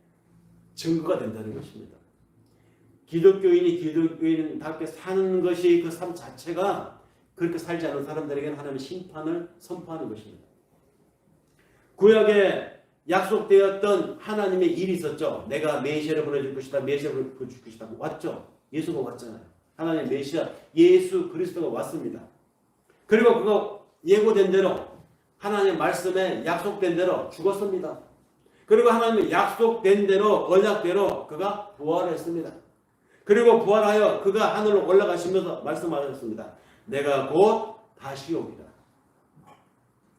증거가 된다는 것입니다. 기독교인이 기독교인답게 사는 것이 그 삶 자체가 그렇게 살지 않은 사람들에게는 하나님의 심판을 선포하는 것입니다. 구약에 약속되었던 하나님의 일이 있었죠. 내가 메시아를 보내줄 것이다. 메시아를 보내줄 것이다. 왔죠. 예수가 왔잖아요. 하나님의 메시아 예수 그리스도가 왔습니다. 그리고 그거 예고된 대로 하나님의 말씀에 약속된 대로 죽었습니다. 그리고 하나님의 약속된 대로 언약대로 그가 부활했습니다. 그리고 부활하여 그가 하늘로 올라가시면서 말씀하셨습니다. 내가 곧 다시 오리라.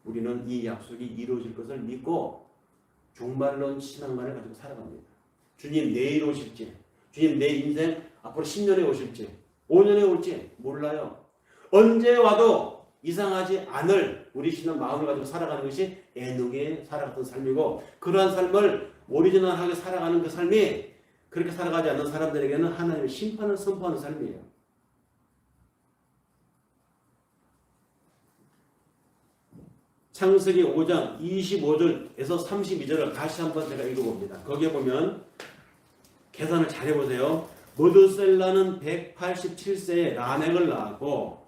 우리는 이 약속이 이루어질 것을 믿고 종말론 신앙만을 가지고 살아갑니다. 주님 내일 오실지, 주님 내 인생 앞으로 10년에 오실지, 5년에 올지 몰라요. 언제 와도 이상하지 않을 우리 신앙 마음을 가지고 살아가는 것이 에녹이 살아갔던 삶이고 그러한 삶을 오리지널하게 살아가는 그 삶이 그렇게 살아가지 않는 사람들에게는 하나님의 심판을 선포하는 삶이에요. 창세기 5장 25절에서 32절을 다시 한번 제가 읽어봅니다. 거기에 보면 계산을 잘 해보세요. 모드셀라는 187세에 라멕을 낳았고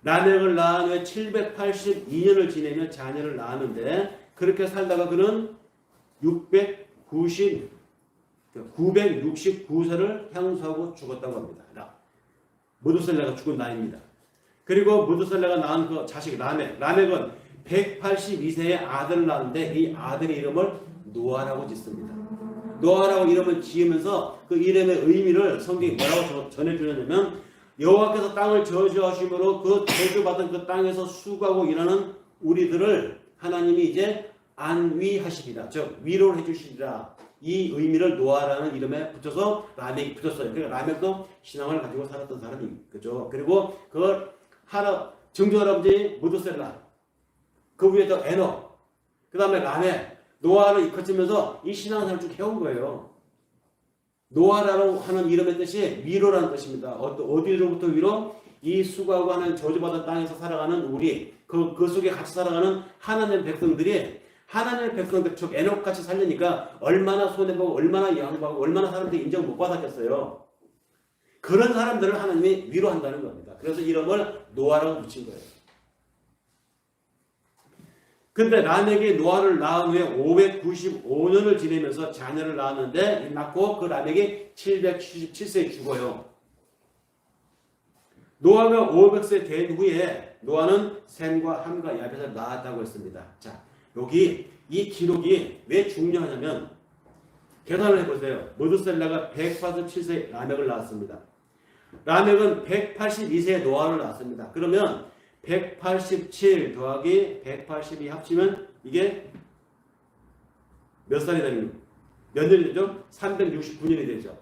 라멕을 낳은 후에 782년을 지내며 자녀를 낳았는데 그렇게 살다가 그는 969세를 향수하고 죽었다고 합니다. 모드셀라가 죽은 나이입니다. 그리고 모드셀라가 낳은 그 자식 라멕은 182세에 아들을 낳았는데 이 아들의 이름을 노아라고 짓습니다. 노아라고 이름을 지으면서 그 이름의 의미를 성경이 뭐라고 전해주냐면 여호와께서 땅을 저주하심으로 그 저주받은 그 땅에서 수고하고 일하는 우리들을 하나님이 이제 안위하시리라. 즉 위로를 해주시리라. 이 의미를 노아라는 이름에 붙여서 라멕이 붙였어요. 그러니까 라멕도 신앙을 가지고 살았던 사람이 그죠. 그리고 그걸 증조할아버지 무드셀라, 그 위에 또 에녹, 그 다음에 라멕, 노아를 거치면서 이 신앙생활을 쭉 해온 거예요. 노아라고 하는 이름의 뜻이 위로라는 뜻입니다. 어디로부터 위로? 이 수고하고 하는 저주받은 땅에서 살아가는 우리, 그 속에 같이 살아가는 하나님의 백성들이 하나님의 백성들, 즉 에녹같이 살려니까 얼마나 손해보고 얼마나 양보하고 얼마나 사람들이 인정 못 받았겠어요. 그런 사람들을 하나님이 위로한다는 겁니다. 그래서 이름을 노아라고 붙인 거예요. 근데 라멕이 노아를 낳은 후에 595년을 지내면서 자녀를 낳고 그 라멕이 777세에 죽어요. 노아가 500세 된 후에 노아는 셈과 함과 야벳을 낳았다고 했습니다. 자, 여기 이 기록이 왜 중요하냐면 계산을 해보세요. 모드셀라가 187세에 라멕을 낳았습니다. 라멕은 182세에 노아를 낳았습니다. 그러면 187 더하기 182 합치면 이게 몇 살이 되는, 몇 년이 되죠? 369년이 되죠.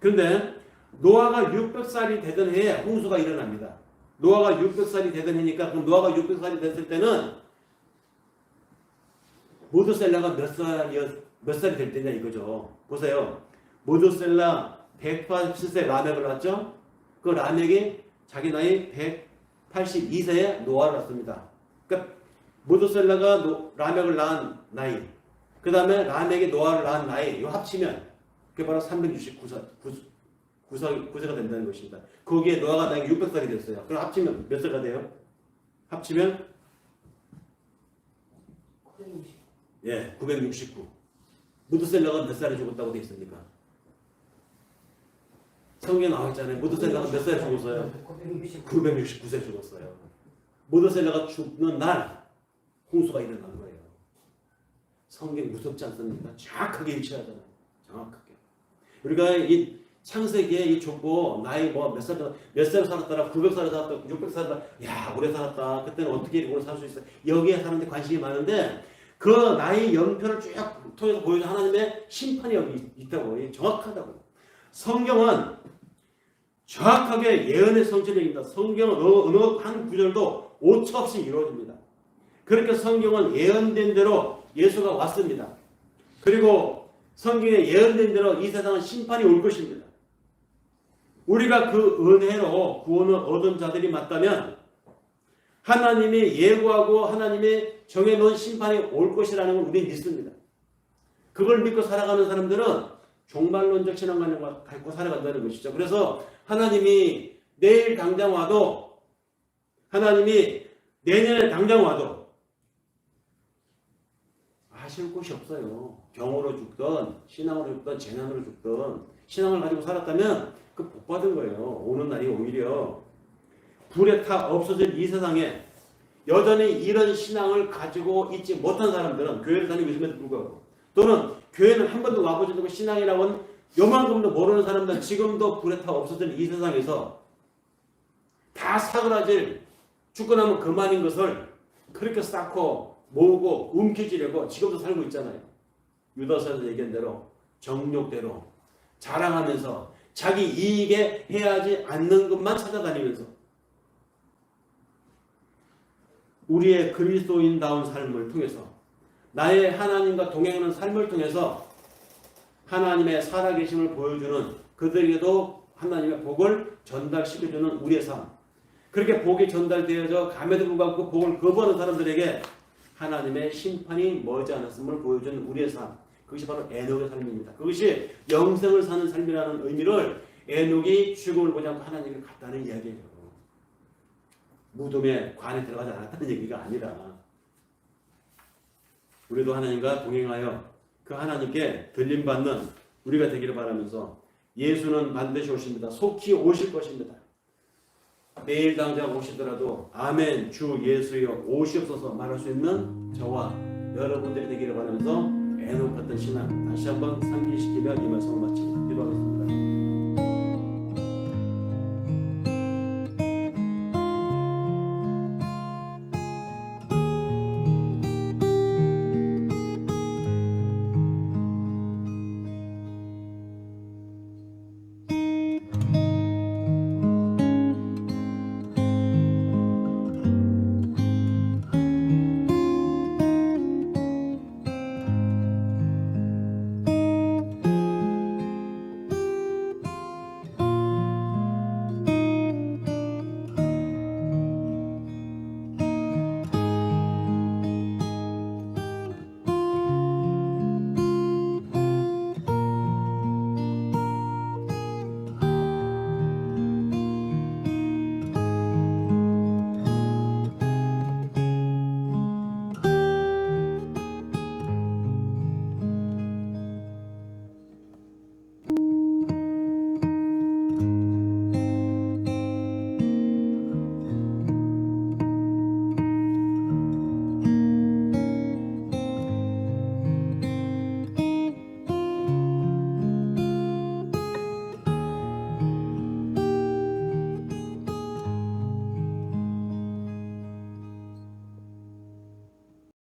그런데 노아가 600살이 되던 해에 홍수가 일어납니다. 노아가 600살이 되던 해니까 그럼 노아가 600살이 됐을 때는 모드셀라가 몇 살이 될 때냐 이거죠. 보세요. 모드셀라 187세 라멕을 낳았죠? 그 라멕이 자기 나이 182세에 노아를 낳습니다. 그러니까 무드셀라가 라멕을 낳은 나이, 그 다음에 라멕이 노아를 낳은 나이, 이 합치면 그게 바로 369세가 된다는 것입니다. 거기에 노아가 나이 600살이 됐어요. 그럼 합치면 몇 살가 돼요? 합치면 969. 무드셀라가 몇 살에 죽었다고 돼 있습니까? 성경에 나와 있잖아요. 무드셀라가 몇 살에 죽었어요? 969세에 죽었어요. 무드셀라가 죽는 날 홍수가 일어난 거예요. 성경 무섭지 않습니까? 정확하게 일치하잖아요. 정확하게. 우리가 이 창세기에 이 족보 나이 몇 살 살았더라, 900살 살았다, 600살 살았다, 야 오래 살았다. 그때는 어떻게 오래 살 수 있어? 여기에 사람들이 관심이 많은데 그 나이 연표를 쭉 통해서 보여준 하나님의 심판이 여기 있다고. 정확하다고. 성경은 정확하게 예언의 성취력입니다. 성경은 어느 한 구절도 오차 없이 이루어집니다. 그렇게 성경은 예언된 대로 예수가 왔습니다. 그리고 성경에 예언된 대로 이 세상은 심판이 올 것입니다. 우리가 그 은혜로 구원을 얻은 자들이 맞다면 하나님이 예고하고 하나님이 정해놓은 심판이 올 것이라는 걸 우리는 믿습니다. 그걸 믿고 살아가는 사람들은 종말론적 신앙관을 갖고 살아간다는 것이죠. 그래서 하나님이 내일 당장 와도, 하나님이 내년에 당장 와도 아쉬울 곳이 없어요. 병으로 죽든 신앙으로 죽든 재난으로 죽든 신앙을 가지고 살았다면 그 복 받은 거예요. 오는 날이 오히려 불에 타 없어질 이 세상에 여전히 이런 신앙을 가지고 있지 못한 사람들은 교회를 다니고 있음에도 불구하고, 또는 교회는 한 번도 와보지 않고 신앙이라고는 요만큼도 모르는 사람들은 지금도 불에 타 없어질 이 세상에서 다 사그라질 죽고 나면 그만인 것을 그렇게 쌓고 모으고 움켜쥐려고 지금도 살고 있잖아요. 유다서에서 얘기한 대로 정욕대로 자랑하면서 자기 이익에 해야지 않는 것만 찾아다니면서 우리의 그리스도인다운 삶을 통해서, 나의 하나님과 동행하는 삶을 통해서 하나님의 살아계심을 보여주는, 그들에게도 하나님의 복을 전달시켜주는 우리의 삶, 그렇게 복이 전달되어져 감에도 불구하고 그 복을 거부하는 사람들에게 하나님의 심판이 머지않았음을 보여주는 우리의 삶, 그것이 바로 에녹의 삶입니다. 그것이 영생을 사는 삶이라는 의미를 에녹이 죽음을 보지 않고 하나님을 갔다는 이야기예요. 무덤에 관에 들어가지 않았다는 얘기가 아니라 우리도 하나님과 동행하여 그 하나님께 들림받는 우리가 되기를 바라면서, 예수는 반드시 오십니다. 속히 오실 것입니다. 내일 당장 오시더라도 아멘 주 예수여 오시옵소서 말할 수 있는 저와 여러분들이 되기를 바라면서 에녹 같은 신앙 다시 한번 상기시키며 이 말씀을 마치고 기도하겠습니다.